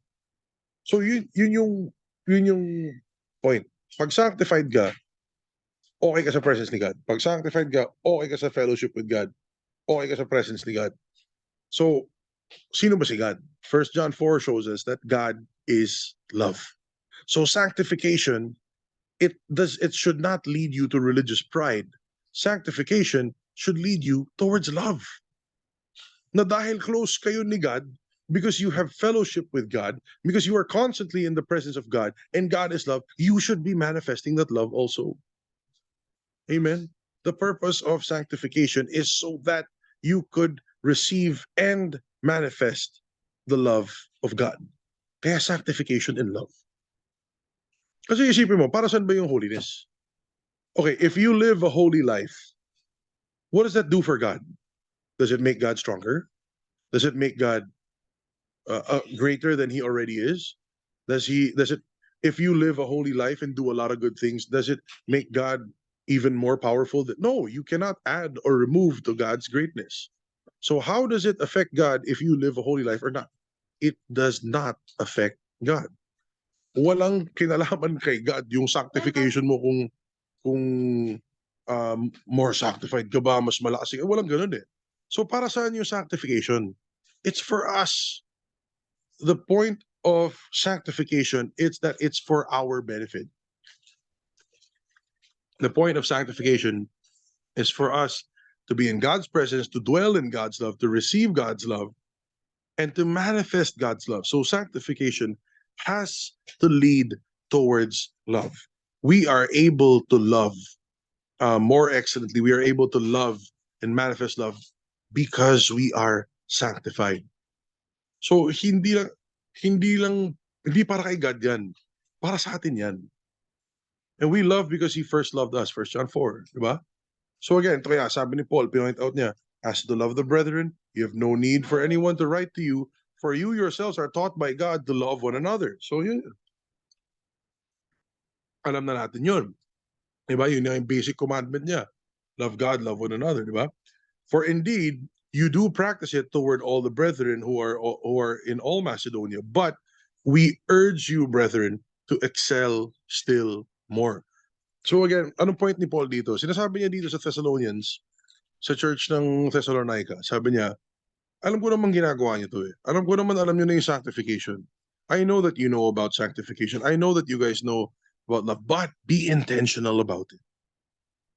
So yun yung point. Pag sanctified ka, okay ka sa presence ni God. Pag sanctified ka, okay ka sa fellowship with God. Okay ka sa presence ni God. So, sino ba si God? 1 John 4 shows us that God is love. So sanctification, it should not lead you to religious pride. Sanctification should lead you towards love. Na dahil close kayo ni God, because you have fellowship with God, because you are constantly in the presence of God, and God is love, you should be manifesting that love also. Amen. The purpose of sanctification is so that you could receive and manifest the love of God. Kaya sanctification and love. Kasi isipin mo, para saan ba yung holiness? Okay, if you live a holy life, what does that do for God? Does it make God stronger? Does it make God greater than He already is? If you live a holy life and do a lot of good things, does it make God even more powerful? No, you cannot add or remove to God's greatness. So how does it affect God if you live a holy life or not? It does not affect God. Walang kinalaman kay God yung sanctification mo kung more sanctified ka ba, mas malakas ka, walang ganun eh. So para saan yung sanctification? It's for us. The point of sanctification is that it's for our benefit. The point of sanctification is for us to be in God's presence, to dwell in God's love, to receive God's love, and to manifest God's love. So sanctification has to lead towards love. We are able to love more excellently. We are able to love and manifest love because we are sanctified. So hindi para kay God yan. Para sa atin yan. And we love because He first loved us. 1 John 4, di ba? So again, ito kaya sabi ni Paul, pinoint out niya, as to love the brethren, you have no need for anyone to write to you, for you yourselves are taught by God to love one another. So yun, alam na natin yun. Di ba? Yun yung basic commandment niya. Love God, love one another, di ba? For indeed, you do practice it toward all the brethren who are in all Macedonia. But we urge you, brethren, to excel still more. So again, anong point ni Paul dito? Sinasabi niya dito sa Thessalonians, sa church ng Thessalonica, sabi niya, alam ko naman ginagawa niyo to eh. Alam niyo na yung sanctification. I know that you know about sanctification. I know that you guys know about love, but be intentional about it.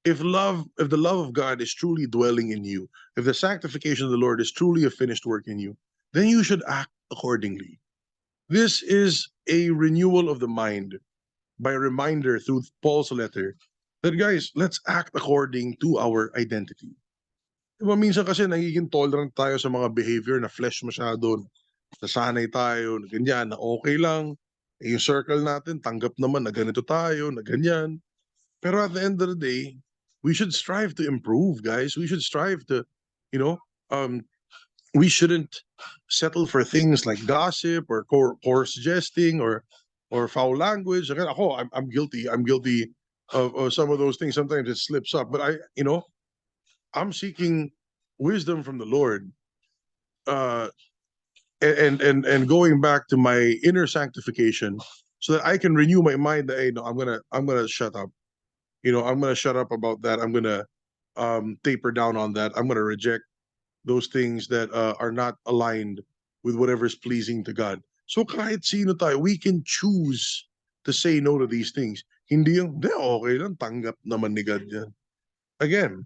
If the love of God is truly dwelling in you, if the sanctification of the Lord is truly a finished work in you, then you should act accordingly. This is a renewal of the mind by reminder through Paul's letter that guys, let's act according to our identity. Diba minsan kasi nagiging tolerant tayo sa mga behavior na flesh masyado, nasanay tayo, na ganyan, na okay lang. Eh, yung circle natin, tanggap naman na ganito tayo, na ganyan. Pero at the end of the day, we should strive to improve, guys. We should strive to, you know, um, we shouldn't settle for things like gossip or coarse jesting or foul language. Again, I'm guilty. I'm guilty of some of those things. Sometimes it slips up, but I'm seeking wisdom from the Lord, uh, and going back to my inner sanctification, so that I can renew my mind. That hey, no, I'm gonna shut up. I'm gonna shut up about that. I'm gonna taper down on that. I'm gonna reject those things that are not aligned with whatever is pleasing to God. So kahit sino tayo, we can choose to say no to these things. Hindi yung, okay lang, tanggap naman ni God yan. Again,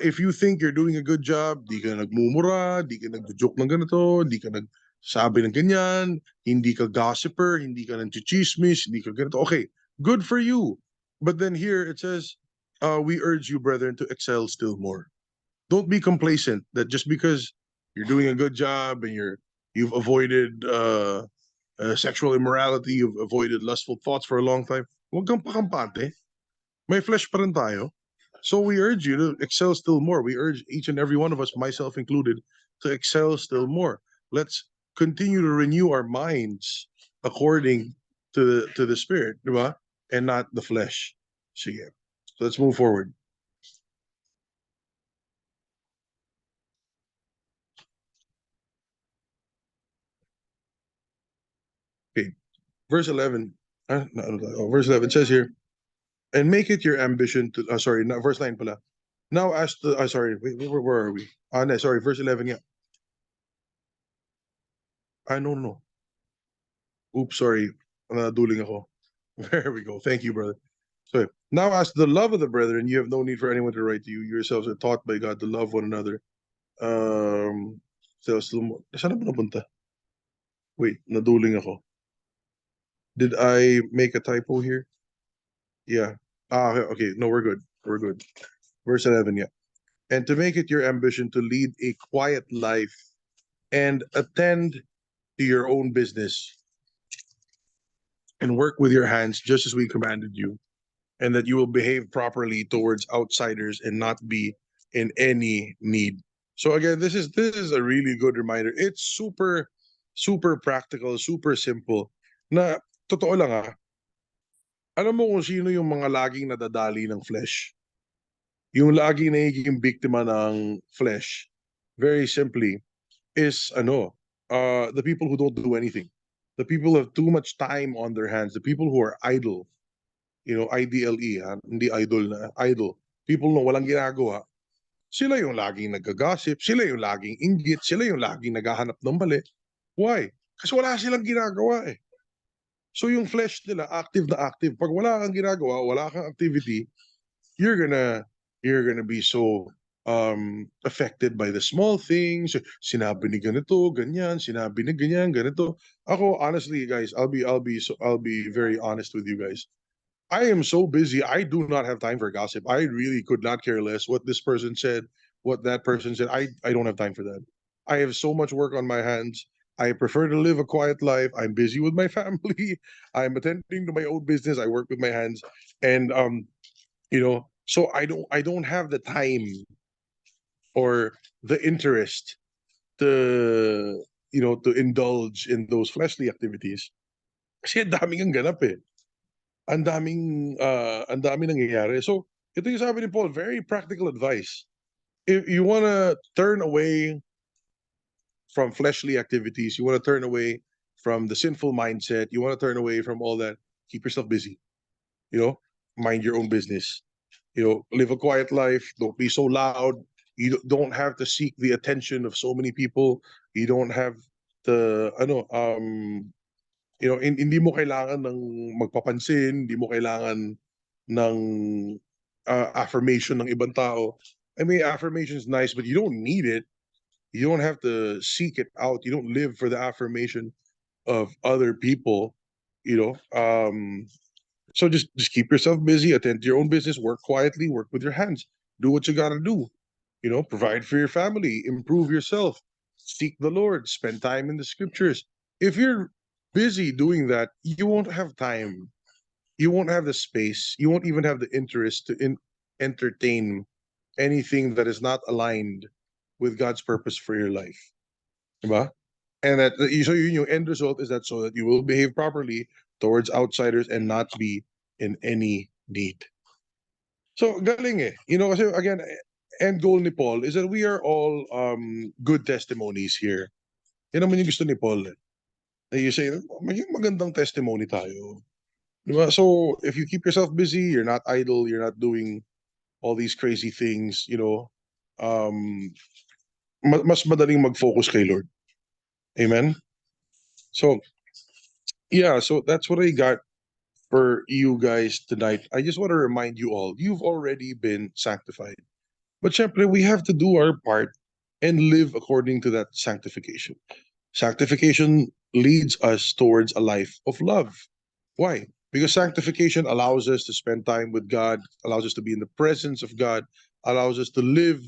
if you think you're doing a good job, di ka nagmumura, di ka nagjo-joke ng ganito, di ka nagsabi ng ganyan, hindi ka gossiper, hindi ka nagchichismis, hindi ka ganito. Okay, good for you. But then here it says, we urge you, brethren, to excel still more. Don't be complacent that just because you're doing a good job and you've avoided sexual immorality, you've avoided lustful thoughts for a long time, huwag kang pakampante. May flesh pa rin tayo. So we urge you to excel still more. We urge each and every one of us, myself included, to excel still more. Let's continue to renew our minds according to the Spirit, diba? And not the flesh. Sige. So let's move forward. Okay. Verse 11. Verse 11 says here, and make it your ambition to, sorry, not verse 9 pala. Now as the, sorry, where are we? No, sorry, verse 11, yeah. No. Oops, sorry. Duling ako. There we go. Thank you, brother. So now as the love of the brethren, you have no need for anyone to write to you. Yourselves are taught by God to love one another. Saan na napunta? Wait, naduling ako. Did I make a typo here? Yeah. Okay. No, we're good. We're good. Verse 11, yeah. And to make it your ambition to lead a quiet life and attend to your own business and work with your hands just as we commanded you, and that you will behave properly towards outsiders and not be in any need. So again, this is a really good reminder. It's super practical, super simple. Na totoo lang alam mo kung sino yung mga laging nadadali ng flesh? Yung laging nagiging biktima ng flesh, very simply, is the people who don't do anything. The people who have too much time on their hands, the people who are idle, IDLE, hindi idol na, idle. People na walang ginagawa, sila yung laging nagka-gossip, sila yung laging inggit, sila yung laging naghahanap ng mali. Why? Kasi wala silang ginagawa eh. So yung flesh nila, active na active. Pag wala kang ginagawa, wala kang activity, you're gonna be so affected by the small things. Sinabi ni ganito, ganyan, sinabi ni ganyan, ganito. Ako honestly, guys, I'll be very honest with you guys. I am so busy. I do not have time for gossip. I really could not care less what this person said, what that person said. I don't have time for that. I have so much work on my hands. I prefer to live a quiet life. I'm busy with my family. I'm attending to my own business. I work with my hands, and so I don't have the time or the interest to to indulge in those fleshly activities. Kasi ang daming ang ganap eh. Ang daming nangyayari. So, ito yung sabi ni Paul, very practical advice. If you want to turn away from fleshly activities, you want to turn away from the sinful mindset, you want to turn away from all that, keep yourself busy. You know, mind your own business. Live a quiet life. Don't be so loud. You don't have to seek the attention of so many people. You don't have to, hindi mo kailangan ng magpapansin, hindi mo kailangan ng affirmation ng ibang tao. I mean, affirmation is nice, but you don't need it. You don't have to seek it out. You don't live for the affirmation of other people. You know, so just keep yourself busy, attend to your own business, work quietly, work with your hands, do what you gotta do. Provide for your family, improve yourself, seek the Lord, spend time in the scriptures. If you're busy doing that, you won't have time. You won't have the space. You won't even have the interest to entertain anything that is not aligned with God's purpose for your life. Diba? And so your end result is that so that you will behave properly towards outsiders and not be in any need. So galing eh. Kasi again, end goal ni Paul is that we are all good testimonies here. Yan naman yung gusto ni Paul. You say, maging magandang testimony tayo. Diba? So if you keep yourself busy, you're not idle, you're not doing all these crazy things, um, mas madaling mag-focus kay Lord. Amen? So, yeah, so that's what I got for you guys tonight. I just want to remind you all, you've already been sanctified. But syempre, we have to do our part and live according to that sanctification. Sanctification leads us towards a life of love. Why? Because sanctification allows us to spend time with God, allows us to be in the presence of God, allows us to live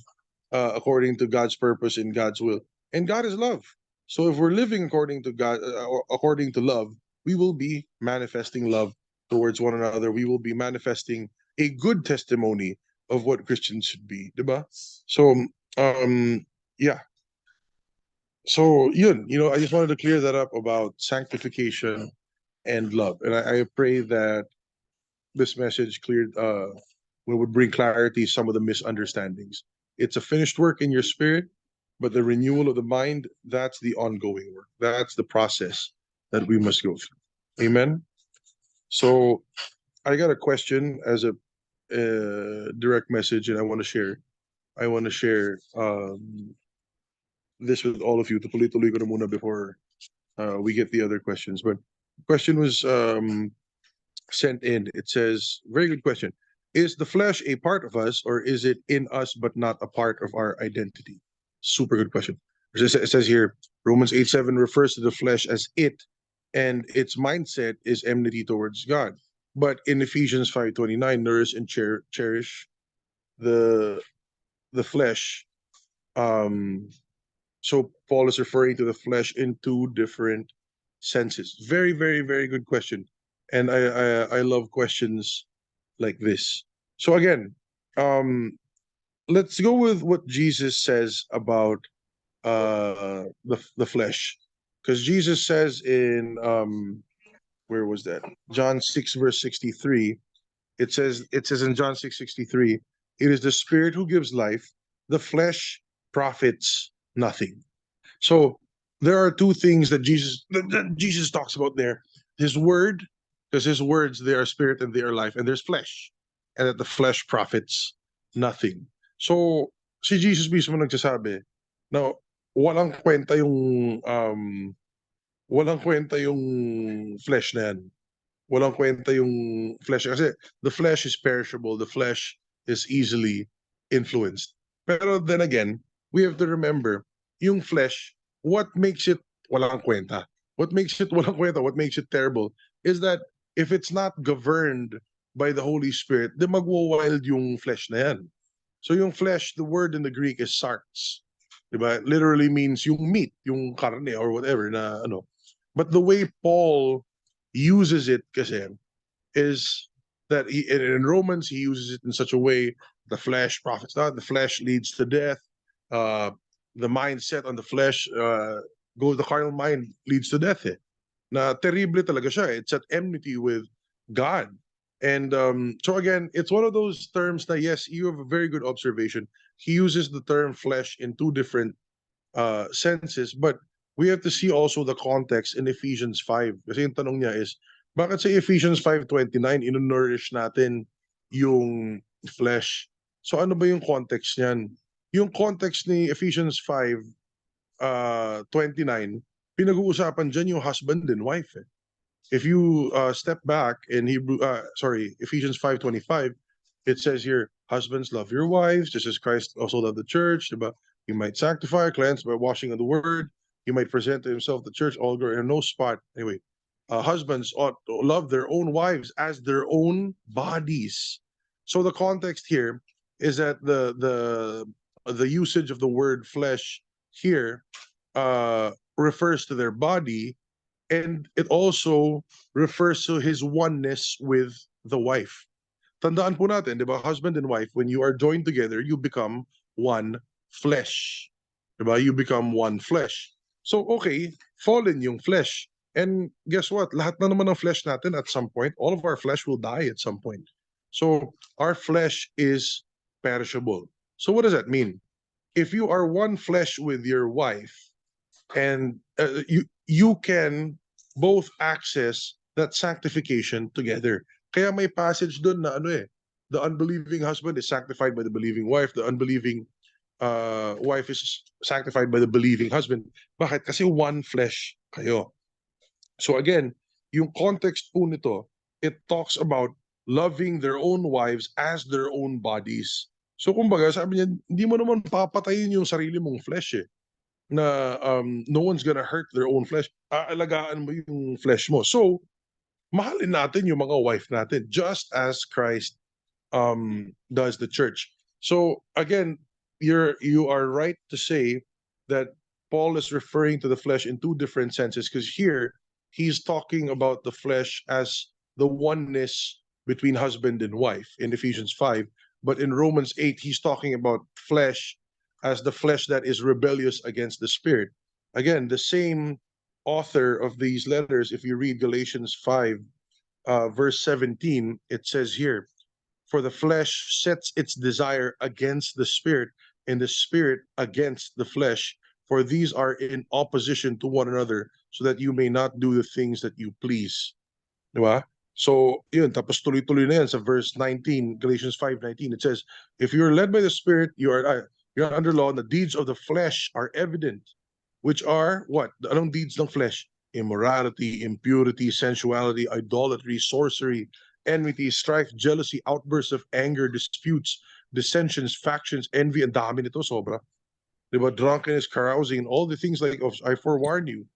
according to God's purpose and God's will. And God is love. So if we're living according to God, or according to love, we will be manifesting love towards one another. We will be manifesting a good testimony of what Christians should be, diba? So, yeah. So, I just wanted to clear that up about sanctification and love. And I pray that this message cleared would bring clarity some of the misunderstandings. It's a finished work in your spirit, but the renewal of the mind, that's the ongoing work. That's the process that we must go through. Amen. So I got a question as a direct message, and I want to share. I want to share this with all of you. Tuloy-tuloy ko na muna before we get the other questions. But the question was sent in. It says, very good question. Is the flesh a part of us, or is it in us but not a part of our identity? Super good question. It says here, Romans 8:7 refers to the flesh as it, and its mindset is enmity towards God. But in Ephesians 5:29, nourish and cherish the flesh. So Paul is referring to the flesh in two different senses. Very, very, very good question. And I love questions like this. So again, let's go with what Jesus says about the flesh. Because Jesus says in where was that? John 6 verse 63. It says in John 6:63, it is the spirit who gives life, the flesh profits nothing. So there are two things that Jesus talks about there. His word, because his words, they are spirit and they are life, and there's flesh, and that the flesh profits nothing. So si Jesus mismo nagsasabi na walang kwenta yung walang kwenta yung flesh na yan. Walang kwenta yung flesh kasi the flesh is perishable, the flesh is easily influenced. Pero then again, we have to remember yung flesh, what makes it walang kwenta? What makes it walang kwenta? What makes it terrible is that if it's not governed by the Holy Spirit, then magwo-wild yung flesh na yan. So yung flesh, the word in the Greek is sarx. Diba? Literally means yung meat, yung karne or whatever na ano. But the way Paul uses it kasi is that in Romans he uses it in such a way the flesh profits not, the flesh leads to death. Uh, the mindset on the flesh goes, the carnal mind leads to death. Na terrible talaga siya. It's at enmity with God. And so again, it's one of those terms that yes, you have a very good observation. He uses the term flesh in two different senses, but we have to see also the context in Ephesians 5. Kasi yung tanong niya is, bakit sa Ephesians 5:29 ino-nourish natin yung flesh? So ano ba yung context niyan? Yung context ni Ephesians 5:29, pinag-uusapan dyan yung husband and wife. If you step back in Ephesians 5:25, it says here, husbands, love your wives, just as Christ also loved the church. Diba? You might sanctify, cleanse by washing of the word. You might present to himself the church, all glory and no spot. Anyway, husbands ought to love their own wives as their own bodies. So the context here is that the usage of the word flesh here refers to their body, and it also refers to his oneness with the wife. Tandaan po natin, di ba, husband and wife, when you are joined together, you become one flesh. Di ba? You become one flesh. So, okay, fallen yung flesh. And guess what? Lahat na naman ng flesh natin at some point, all of our flesh will die at some point. So, our flesh is perishable. So, what does that mean? If you are one flesh with your wife, and you can both access that sanctification together. Kaya may passage doon na ano the unbelieving husband is sanctified by the believing wife, the unbelieving wife is sanctified by the believing husband. Bakit? Kasi one flesh kayo. So again, yung context po nito, it talks about loving their own wives as their own bodies. So kumbaga, sabi niya, hindi mo naman papatayin yung sarili mong flesh na no one's gonna hurt their own flesh. Aalagaan mo yung flesh mo. So, mahalin natin yung mga wife natin just as Christ does the church. So again, you are right to say that Paul is referring to the flesh in two different senses, because here he's talking about the flesh as the oneness between husband and wife in Ephesians 5, but in Romans 8 he's talking about flesh as the flesh that is rebellious against the spirit. Again, the same author of these letters, if you read Galatians 5 verse 17, it says here, for the flesh sets its desire against the spirit, and the spirit against the flesh, for these are in opposition to one another, so that you may not do the things that you please. Diba? So, yun, tapos tuloy-tuloy na yan sa verse 19, Galatians 5:19, it says, if you're led by the spirit, you're under law, and the deeds of the flesh are evident, which are what? Anong deeds ng flesh? Immorality, impurity, sensuality, idolatry, sorcery, enmity, strife, jealousy, outbursts of anger, disputes, dissensions, factions, envy, and dami nito sobra. Diba? Drunkenness, carousing, all the things like I forewarn you.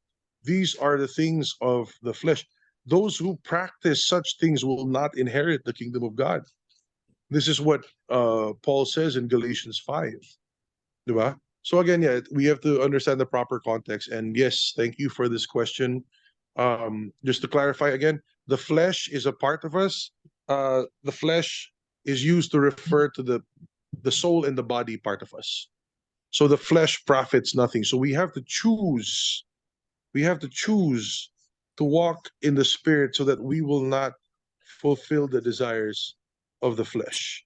These are the things of the flesh. Those who practice such things will not inherit the kingdom of God. This is what Paul says in Galatians 5. Diba? So again, yeah, we have to understand the proper context. And yes, thank you for this question. Just to clarify again, the flesh is a part of us. The flesh is used to refer to the soul and the body part of us. So the flesh profits nothing. So we have to choose. We have to choose to walk in the spirit so that we will not fulfill the desires of the flesh.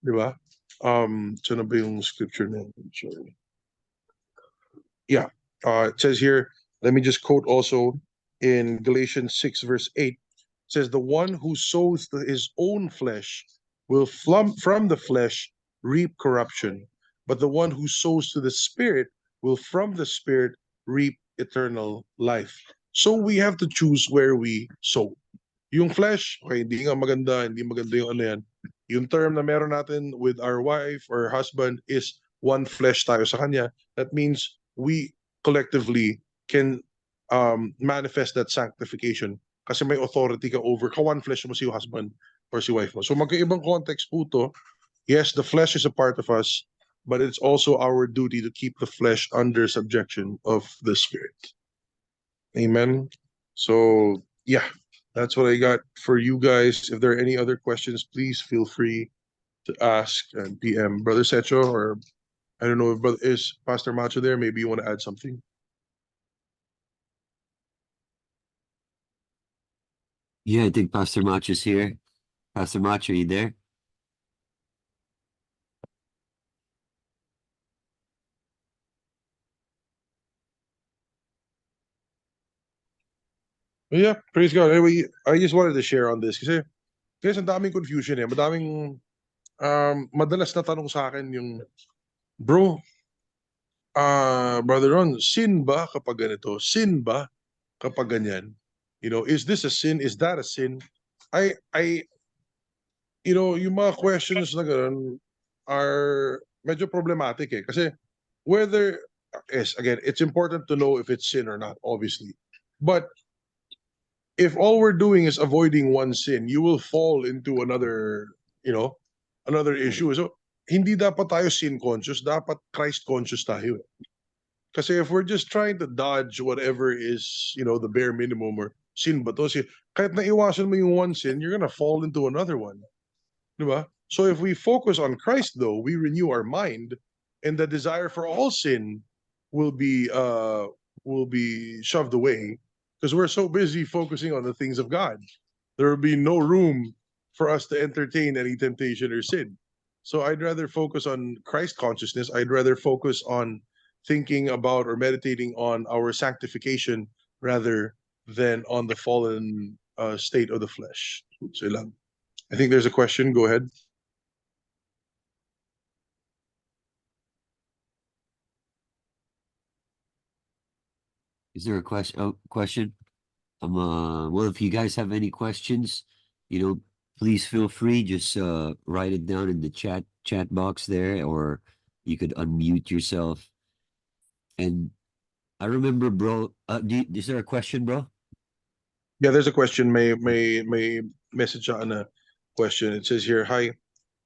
Diba? So na ba yung scripture na? Sorry. Yeah, it says here, let me just quote also in Galatians 6 verse 8, it says, the one who sows to his own flesh will from the flesh reap corruption, but the one who sows to the spirit will from the spirit reap eternal life. So we have to choose where we sow. Yung flesh, okay, hindi maganda yung ano yan. Yung term na meron natin with our wife or husband is one flesh tayo sa kanya. That means we collectively can manifest that sanctification kasi may authority ka over one flesh mo si husband or si wife mo. So magkaibang context po to. Yes, the flesh is a part of us, but it's also our duty to keep the flesh under subjection of the Spirit. Amen. So, yeah, that's what I got for you guys. If there are any other questions, please feel free to ask and PM Brother Secho, or I don't know if brother is Pastor Macho there. Maybe you want to add something. Yeah, I think Pastor Macho's here. Pastor Macho, you there? Yeah, praise God. Anyway, I just wanted to share on this kasi guys, ang daming confusion eh. Madaming madalas na tanong sa akin yung, bro, Brother Ron, sin ba kapag ganito? Sin ba kapag ganyan? You know, is this a sin? Is that a sin? I yung mga questions na ganun are medyo problematic eh. Kasi whether, yes, again, it's important to know if it's sin or not, obviously. But if all we're doing is avoiding one sin, you will fall into another, another issue. So, hindi dapat tayo sin conscious, dapat Christ conscious tayo. Kasi if we're just trying to dodge whatever is, the bare minimum or sin ba to, kahit naiwasan mo yung one sin, you're gonna fall into another one. Diba? So if we focus on Christ though, we renew our mind and the desire for all sin will be uh will be shoved away because we're so busy focusing on the things of God. There will be no room for us to entertain any temptation or sin. So I'd rather focus on Christ consciousness. I'd rather focus on thinking about or meditating on our sanctification rather than on the fallen state of the flesh. So lang. I think there's a question. Go ahead. Is there a question? Oh, question? Well, if you guys have any questions, you know, please feel free. Just write it down in the chat box there, or you could unmute yourself. And I remember, bro. Is there a question, bro? Yeah, there's a question. May message on a question. It says here, "Hi,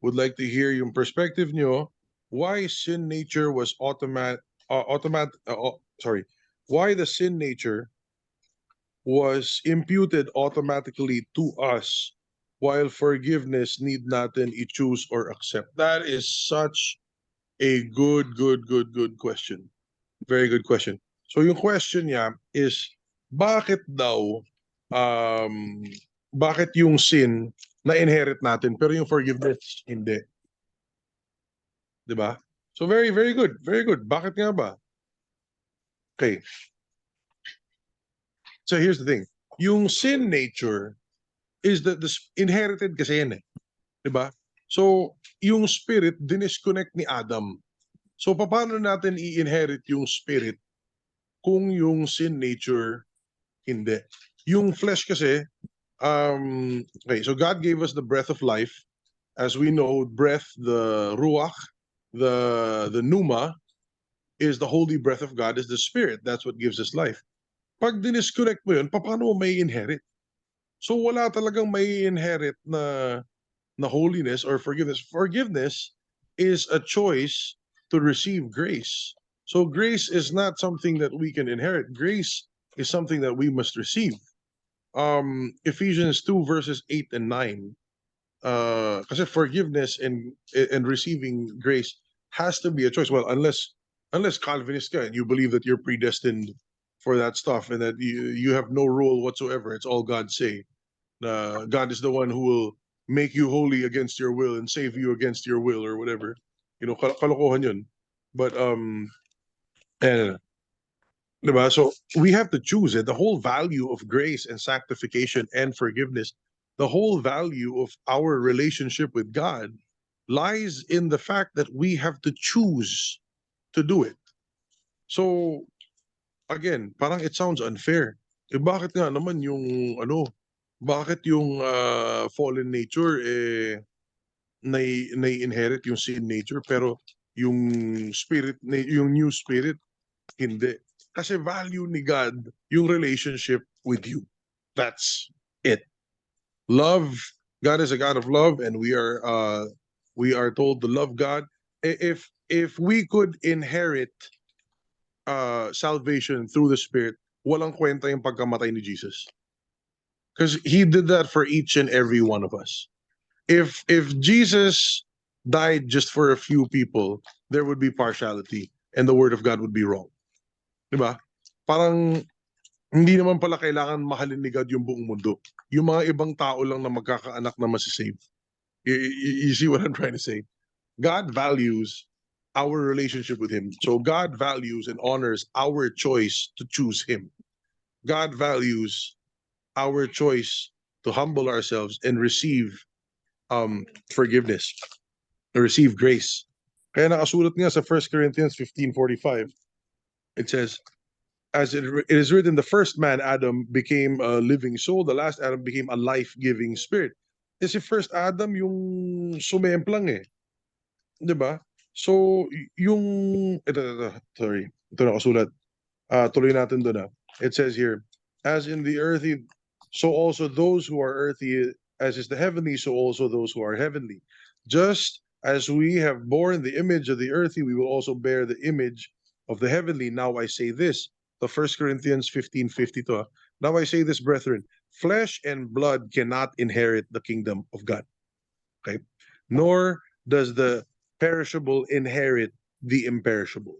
would like to hear your perspective nyo. Why sin nature was sorry, why the sin nature was imputed automatically to us, while forgiveness need natin i-choose or accept." That is such a good question. Very good question. So yung question niya is, bakit daw, um, bakit yung sin na-inherit natin pero yung forgiveness hindi? 'Di ba? So very good. Very good. Bakit nga ba? Okay. So here's the thing. Yung sin nature is the inherited kasi yan eh. 'Di ba? So yung spirit dinisconnect ni Adam. So paano natin i-inherit yung spirit kung yung sin nature hindi? Yung flesh kasi, okay, so God gave us the breath of life. As we know, breath, the ruach, the pneuma, is the holy breath of God, is the spirit. That's what gives us life. Pag dinisconnect mo yun, paano mo may inherit? So wala talagang may inherit na holiness or forgiveness. Forgiveness is a choice to receive grace. So grace is not something that we can inherit. Grace is something that we must receive. Ephesians 2 verses 8 and 9. Kasi forgiveness and receiving grace has to be a choice. Well, unless Calvinist ka and you believe that you're predestined for that stuff and that you have no role whatsoever. It's all God say. God is the one who will make you holy against your will and save you against your will or whatever. Kalokohan yun. But eh, diba? So we have to choose it. The whole value of grace and sanctification and forgiveness, the whole value of our relationship with God lies in the fact that we have to choose to do it. So again, parang it sounds unfair. Bakit nga naman yung bakit yung fallen nature nai-inherit yung sin nature pero yung yung new spirit hindi. Kasi value ni God yung relationship with you. That's it. Love, God is a God of love and we are told to love God. If if we could inherit salvation through the Spirit, walang kwenta yung pagkamatay ni Jesus. Because he did that for each and every one of us. If Jesus died just for a few people, there would be partiality and the word of God would be wrong. Diba? Parang hindi naman pala kailangan mahalin ni God yung buong mundo. Yung mga ibang tao lang na magkakaanak na masisave. You see what I'm trying to say? God values our relationship with Him. So God values and honors our choice to choose Him. God values our choice to humble ourselves and receive forgiveness, to receive grace. Kaya nakasulat nga sa 1 Corinthians 15:45, it says, as it is written, the first man, Adam, became a living soul. The last Adam became a life-giving spirit. Kasi first Adam yung sumemplang eh. Diba? So, sorry. Ito nakasulat. Tuloy natin doon ah. It says here, as in the earthy, so also those who are earthy, as is the heavenly, so also those who are heavenly. Just as we have borne the image of the earthy, we will also bear the image of the heavenly. Now I say this, the 1 Corinthians 15:52. Now I say this, brethren, flesh and blood cannot inherit the kingdom of God. Okay? Nor does the perishable inherit the imperishable.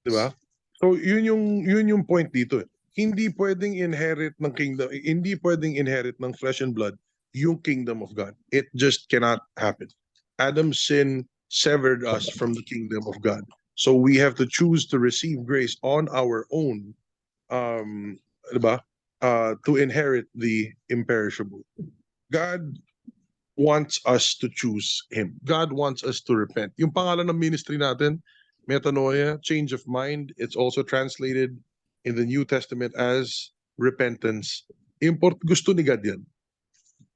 Diba? So yun yung point dito. Hindi pwedeng inherit ng kingdom, hindi pwedeng inherit ng flesh and blood yung kingdom of God. It just cannot happen. Adam's sin severed us from the kingdom of God. So we have to choose to receive grace on our own, diba? To inherit the imperishable. God wants us to choose Him. God wants us to repent. Yung pangalan ng ministry natin, metanoia, change of mind, it's also translated in the New Testament as repentance. Gusto ni God yan.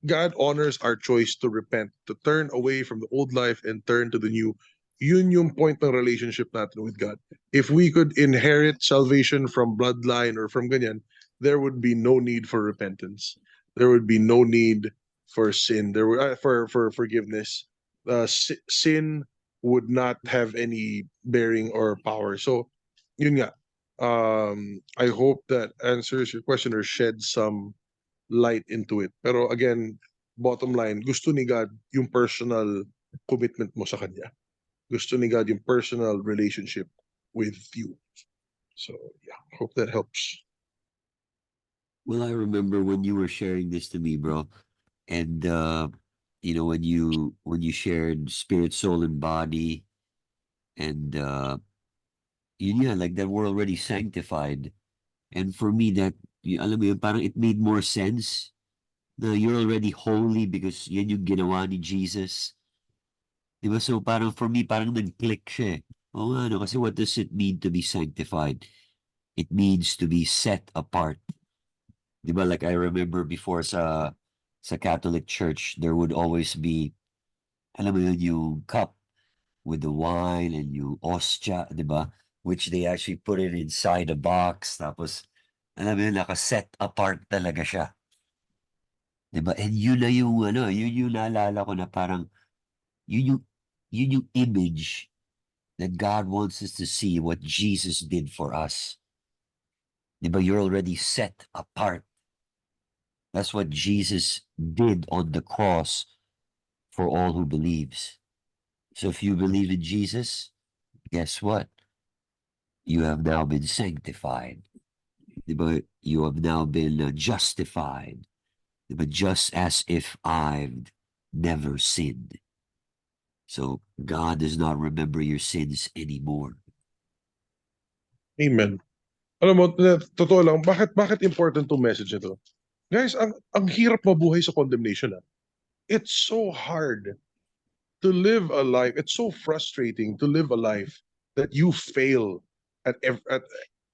God honors our choice to repent, to turn away from the old life and turn to the new. Yun yung point ng relationship natin with God. If we could inherit salvation from bloodline or from ganyan, there would be no need for repentance. There would be no need for sin. There would for forgiveness. Sin would not have any bearing or power. So, yun nga. I hope that answers your question or sheds some light into it. Pero again, bottom line, gusto ni God yung personal commitment mo sa Kanya. Gusto ni God yung personal relationship with you. So, yeah, hope that helps. Well, I remember when you were sharing this to me, bro, and when you shared spirit, soul, and body, and like that we're already sanctified. And for me, that alam mo yun, parang it made more sense na you're already holy because yan yung ginawa ni Jesus. Diba? So parang for me, parang nag-click siya eh. Oo nga, no? Kasi what does it mean to be sanctified? It means to be set apart. Diba? Like I remember before sa Catholic Church, there would always be, alam mo yun, yung cup with the wine and yung ostia, diba? Which they actually put it inside a box. Tapos, alam mo yun, naka-set apart talaga siya. Diba? And yun na yung, yun yung naalala ko na parang, yun yung image that God wants us to see what Jesus did for us. Diba? You're already set apart. That's what Jesus did on the cross for all who believes. So if you believe in Jesus, guess what? You have now been sanctified. Diba? You have now been justified. Diba? Just as if I've never sinned. So God does not remember your sins anymore. Amen. Alam mo, totoo lang, bakit important tong message nito? Guys, ang hirap mabuhay sa condemnation. It's so hard to live a life. It's so frustrating to live a life that you fail at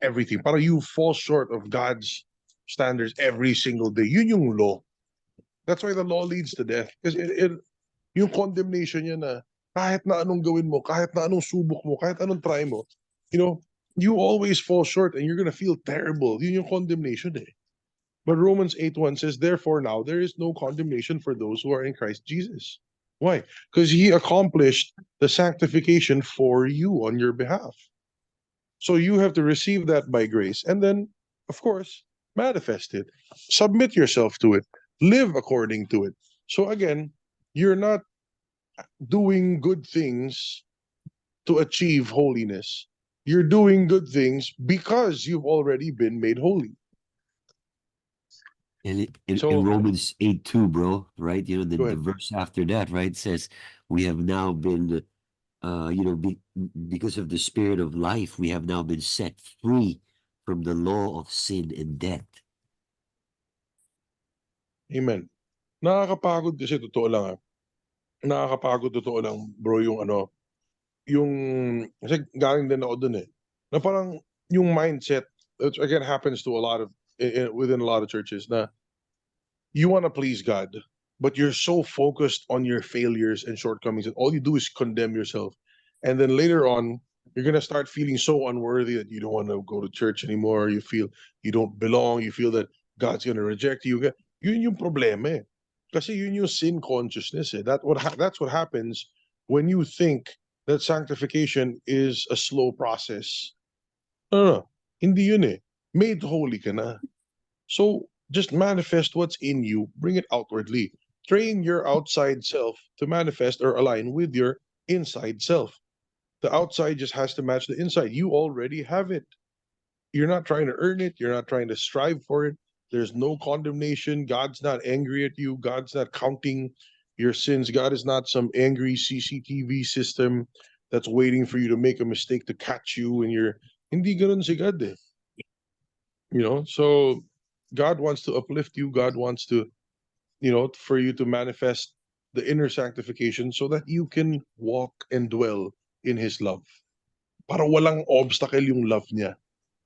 everything. Para you fall short of God's standards every single day. Yun yung law. That's why the law leads to death. Because yung condemnation niya na kahit na anong gawin mo, kahit na anong subok mo, kahit anong try mo, you always fall short and you're gonna feel terrible. Yun yung condemnation eh. But Romans 8:1 says, therefore now there is no condemnation for those who are in Christ Jesus. Why? Because he accomplished the sanctification for you on your behalf. So you have to receive that by grace and then, of course, manifest it. Submit yourself to it. Live according to it. So again, you're not doing good things to achieve holiness. You're doing good things because you've already been made holy. And in So Romans 8:2, bro, right? The go ahead. verse after that, right, says, we have now been, because of the spirit of life, we have now been set free from the law of sin and death. Amen. Nakakapagod kasi totoo lang Nakakapagod totoo lang bro yung kasi galing din ako dun eh. Na parang yung mindset, which again happens to a lot of within a lot of churches na you want to please God, but you're so focused on your failures and shortcomings that all you do is condemn yourself. And then later on, you're gonna start feeling so unworthy that you don't want to go to church anymore. You feel you don't belong. You feel that God's gonna reject you. Yun yung problema eh. Kasi yun yung sin consciousness eh. That's what happens when you think that sanctification is a slow process. No. Hindi yun eh. Made holy ka na. So just manifest what's in you, bring it outwardly. Train your outside self to manifest or align with your inside self. The outside just has to match the inside. You already have it. You're not trying to earn it, you're not trying to strive for it. There's no condemnation. God's not angry at you, God's not counting your sins. God is not some angry CCTV system that's waiting for you to make a mistake to catch you when you're hindi ganun si God eh. So God wants to uplift you. God wants to, for you to manifest the inner sanctification so that you can walk and dwell in His love. Para walang obstacle yung love niya.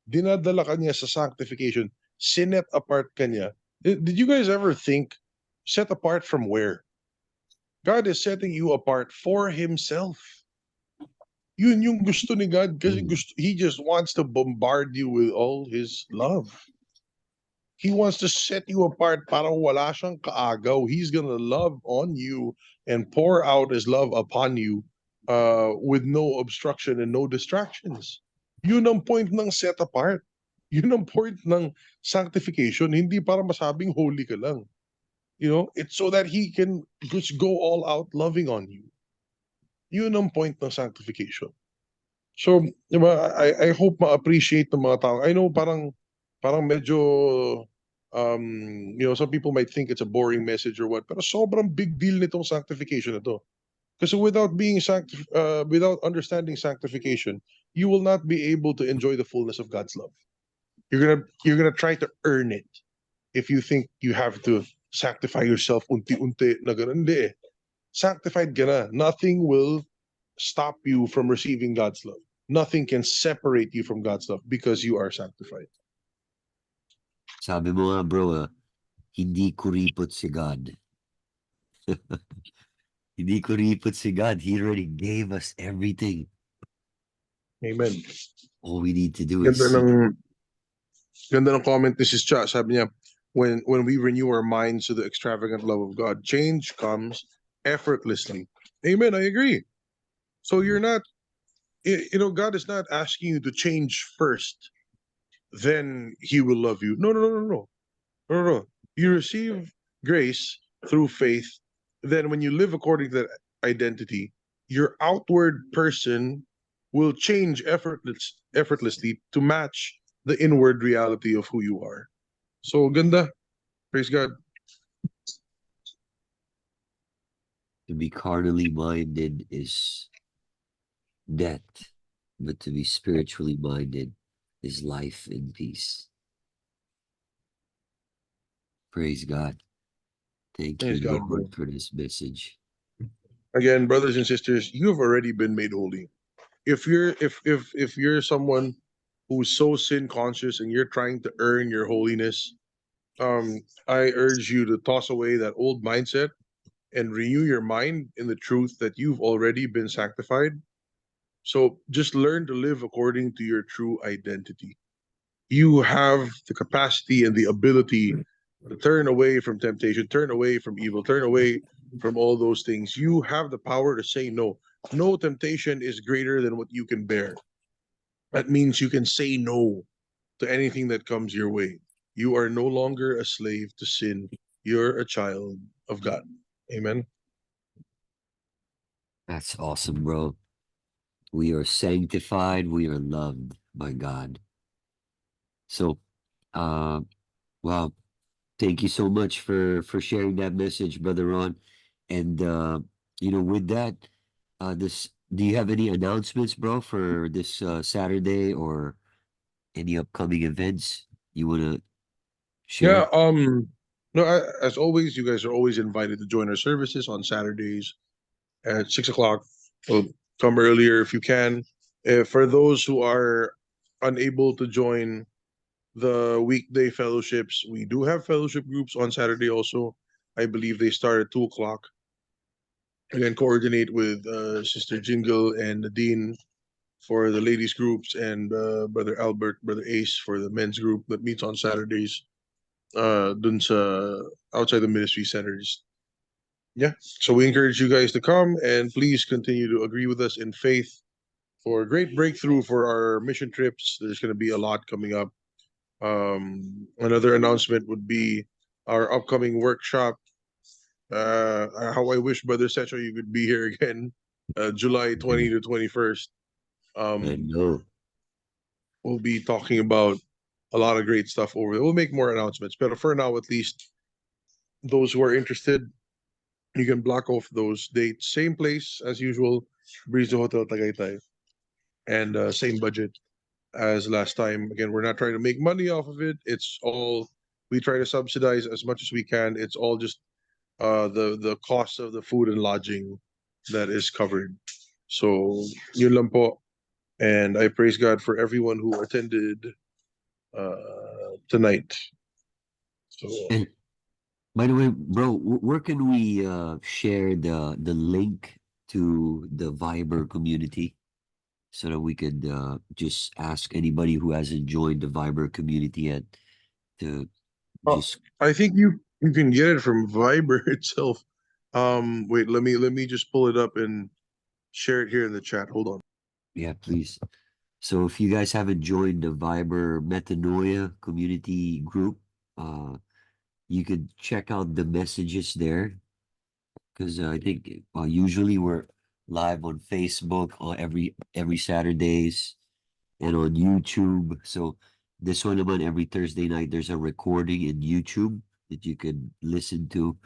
Dinadala ka niya sa sanctification. Sinet apart ka niya. Did you guys ever think, set apart from where? God is setting you apart for Himself. Yun yung gusto ni God kasi He just wants to bombard you with all His love. He wants to set you apart para wala siyang kaagaw. He's gonna love on you and pour out His love upon you with no obstruction and no distractions. Yun ang point ng set apart. Yun ang point ng sanctification. Hindi para masabing holy ka lang. It's so that He can just go all out loving on you. Yun ang point ng sanctification. So, I hope ma-appreciate ng mga tao. I know parang medyo some people might think it's a boring message or what, pero sobrang big deal nitong sanctification na to. Kasi without understanding sanctification, you will not be able to enjoy the fullness of God's love. You're gonna try to earn it if you think you have to sanctify yourself unti-unti na ganun. Hindi eh. Sanctified ka na. Nothing will stop you from receiving God's love. Nothing can separate you from God's love because you are sanctified. Sabi mo nga, bro, hindi kuripot si God. Hindi kuripot si God. He already gave us everything. Amen. All we need to do is Ganda ng comment ni Sis Cha. Sabi niya, when we renew our minds to the extravagant love of God, change comes effortlessly. Amen. I agree. So you're not, God is not asking you to change first, then He will love you. No. You receive grace through faith. Then when you live according to that identity, your outward person will change effortlessly to match the inward reality of who you are. So ganda. Praise God. To be carnally minded is death, but to be spiritually minded is life and peace. Praise God. Thank Praise you, God, Lord, bro. for this message. Again, brothers and sisters, you have already been made holy. If you're someone who's so sin conscious and you're trying to earn your holiness, I urge you to toss away that old mindset and renew your mind in the truth that you've already been sanctified. So just learn to live according to your true identity. You have the capacity and the ability to turn away from temptation, turn away from evil, turn away from all those things. You have the power to say no. No temptation is greater than what you can bear. That means you can say no to anything that comes your way. You are no longer a slave to sin. You're a child of God. Amen. That's awesome, bro. We are sanctified. We are loved by God. So, uh, wow. Thank you so much for sharing that message, Brother Ron. And with that, this do you have any announcements, bro, for this Saturday or any upcoming events you wanna Yeah, share? no, as always, you guys are always invited to join our services on Saturdays at 6 o'clock. Well, come earlier if you can. For those who are unable to join the weekday fellowships, we do have fellowship groups on Saturday also. I believe they start at 2 o'clock. Again, coordinate with Sister Jingle and Nadine for the ladies groups, and Brother Albert, Brother Ace for the men's group that meets on Saturdays. Dun sa outside the ministry centers. Yeah. So we encourage you guys to come and please continue to agree with us in faith for a great breakthrough for our mission trips. There's going to be a lot coming up. Another announcement would be our upcoming workshop. How I wish, Brother Secho, you could be here again, July 20 Mhm. to 21st. I Um, know. we'll be talking about a lot of great stuff over there. We'll make more announcements, but for now, at least, those who are interested, you can block off those dates. Same place as usual, Brizo Hotel Tagaytay, and same budget as last time. Again, we're not trying to make money off of it. It's all we try to subsidize as much as we can. It's all just the cost of the food and lodging that is covered. So yun lang po. And I praise God for everyone who attended tonight. So And by the way, bro, where can we share the link to the Viber community so that we could just ask anybody who hasn't joined the Viber community yet to uh, just I think you can get it from Viber itself. Wait, let me just pull it up and share it here in the chat. Hold on. yeah, please. So if you guys haven't joined the Viber Metanoia community group, uh, you could check out the messages there because I think usually we're live on Facebook on every Saturdays and on YouTube. So this one about every Thursday night, there's a recording in YouTube that you could listen to.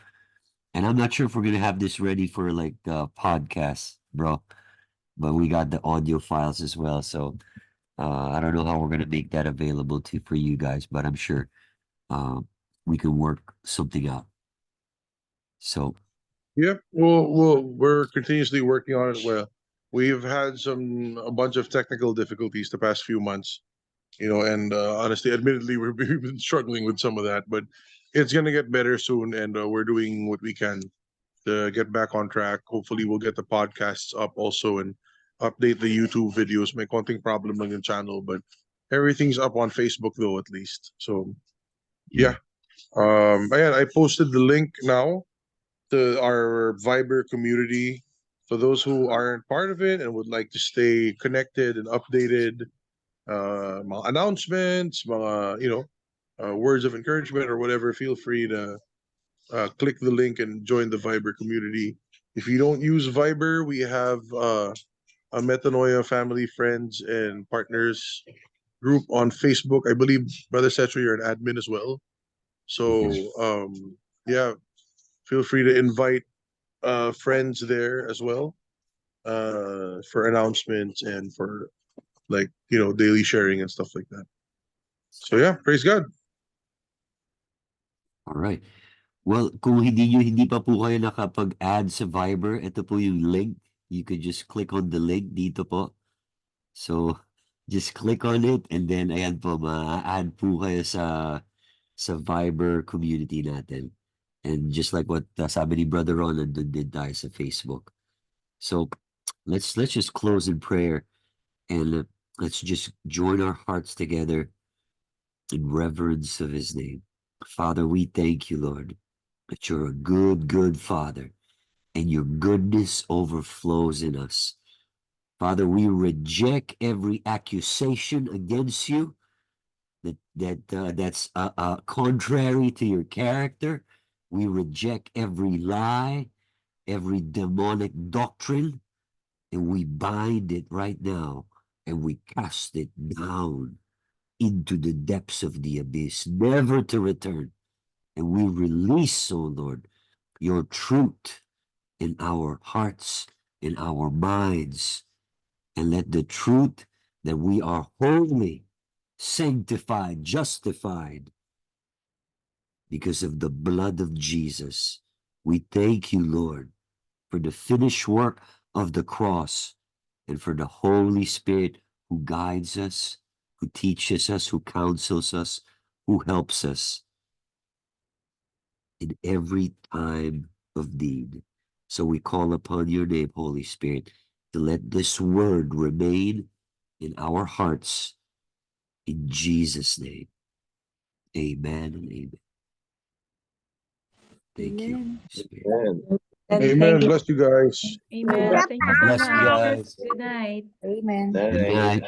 And I'm not sure if we're gonna have this ready for like podcast, bro, but we got the audio files as well. So I don't know how we're gonna make that available to for you guys, but I'm sure uh, we can work something out. So Yep. Well, we're continuously working on it. Well, we've had a bunch of technical difficulties the past few months, and honestly, admittedly, we've been struggling with some of that, but it's gonna get better soon, and we're doing what we can to get back on track. Hopefully, we'll get the podcasts up also and update the YouTube videos. May konting problem lang yung channel, but everything's up on Facebook though, at least. So yeah, yeah. Ayan, I posted the link now to our Viber community for those who aren't part of it and would like to stay connected and updated. Mga announcements, mga words of encouragement or whatever. Feel free to click the link and join the Viber community. If you don't use Viber, we have a Metanoia family, friends, and partners group on Facebook. I believe Brother Setro, you're an admin as well. So yeah. yeah, feel free to invite friends there as well for announcements and for like daily sharing and stuff like that. So yeah, praise God. All right. Well, kung hindi pa po kayo nakapag-add sa Viber, ito po yung link. You could just click on the link dito po. So, just click on it and then ayan po, ma-add po kayo sa Viber community natin. And just like what sabi ni Brother Ron, nandun din tayo sa Facebook. So, let's just close in prayer and let's just join our hearts together in reverence of his name. Father, we thank you, Lord, that you're a good, good Father. and your goodness overflows in us. Father, we reject every accusation against you that's contrary to your character. We reject every lie, every demonic doctrine, and we bind it right now and we cast it down into the depths of the abyss, never to return. And we release, O Lord, your truth in our hearts, in our minds, and let the truth that we are holy, sanctified, justified because of the blood of Jesus. We thank you, Lord, for the finished work of the cross and for the Holy Spirit who guides us, who teaches us, who counsels us, who helps us in every time of need. So we call upon your name, Holy Spirit, to let this word remain in our hearts. In Jesus' name, amen and amen. Thank you, Amen. Holy Spirit. Amen. And Amen. thank you. Bless you guys. Amen. Thank you so Bless you much. guys. Good night. Amen. Good night.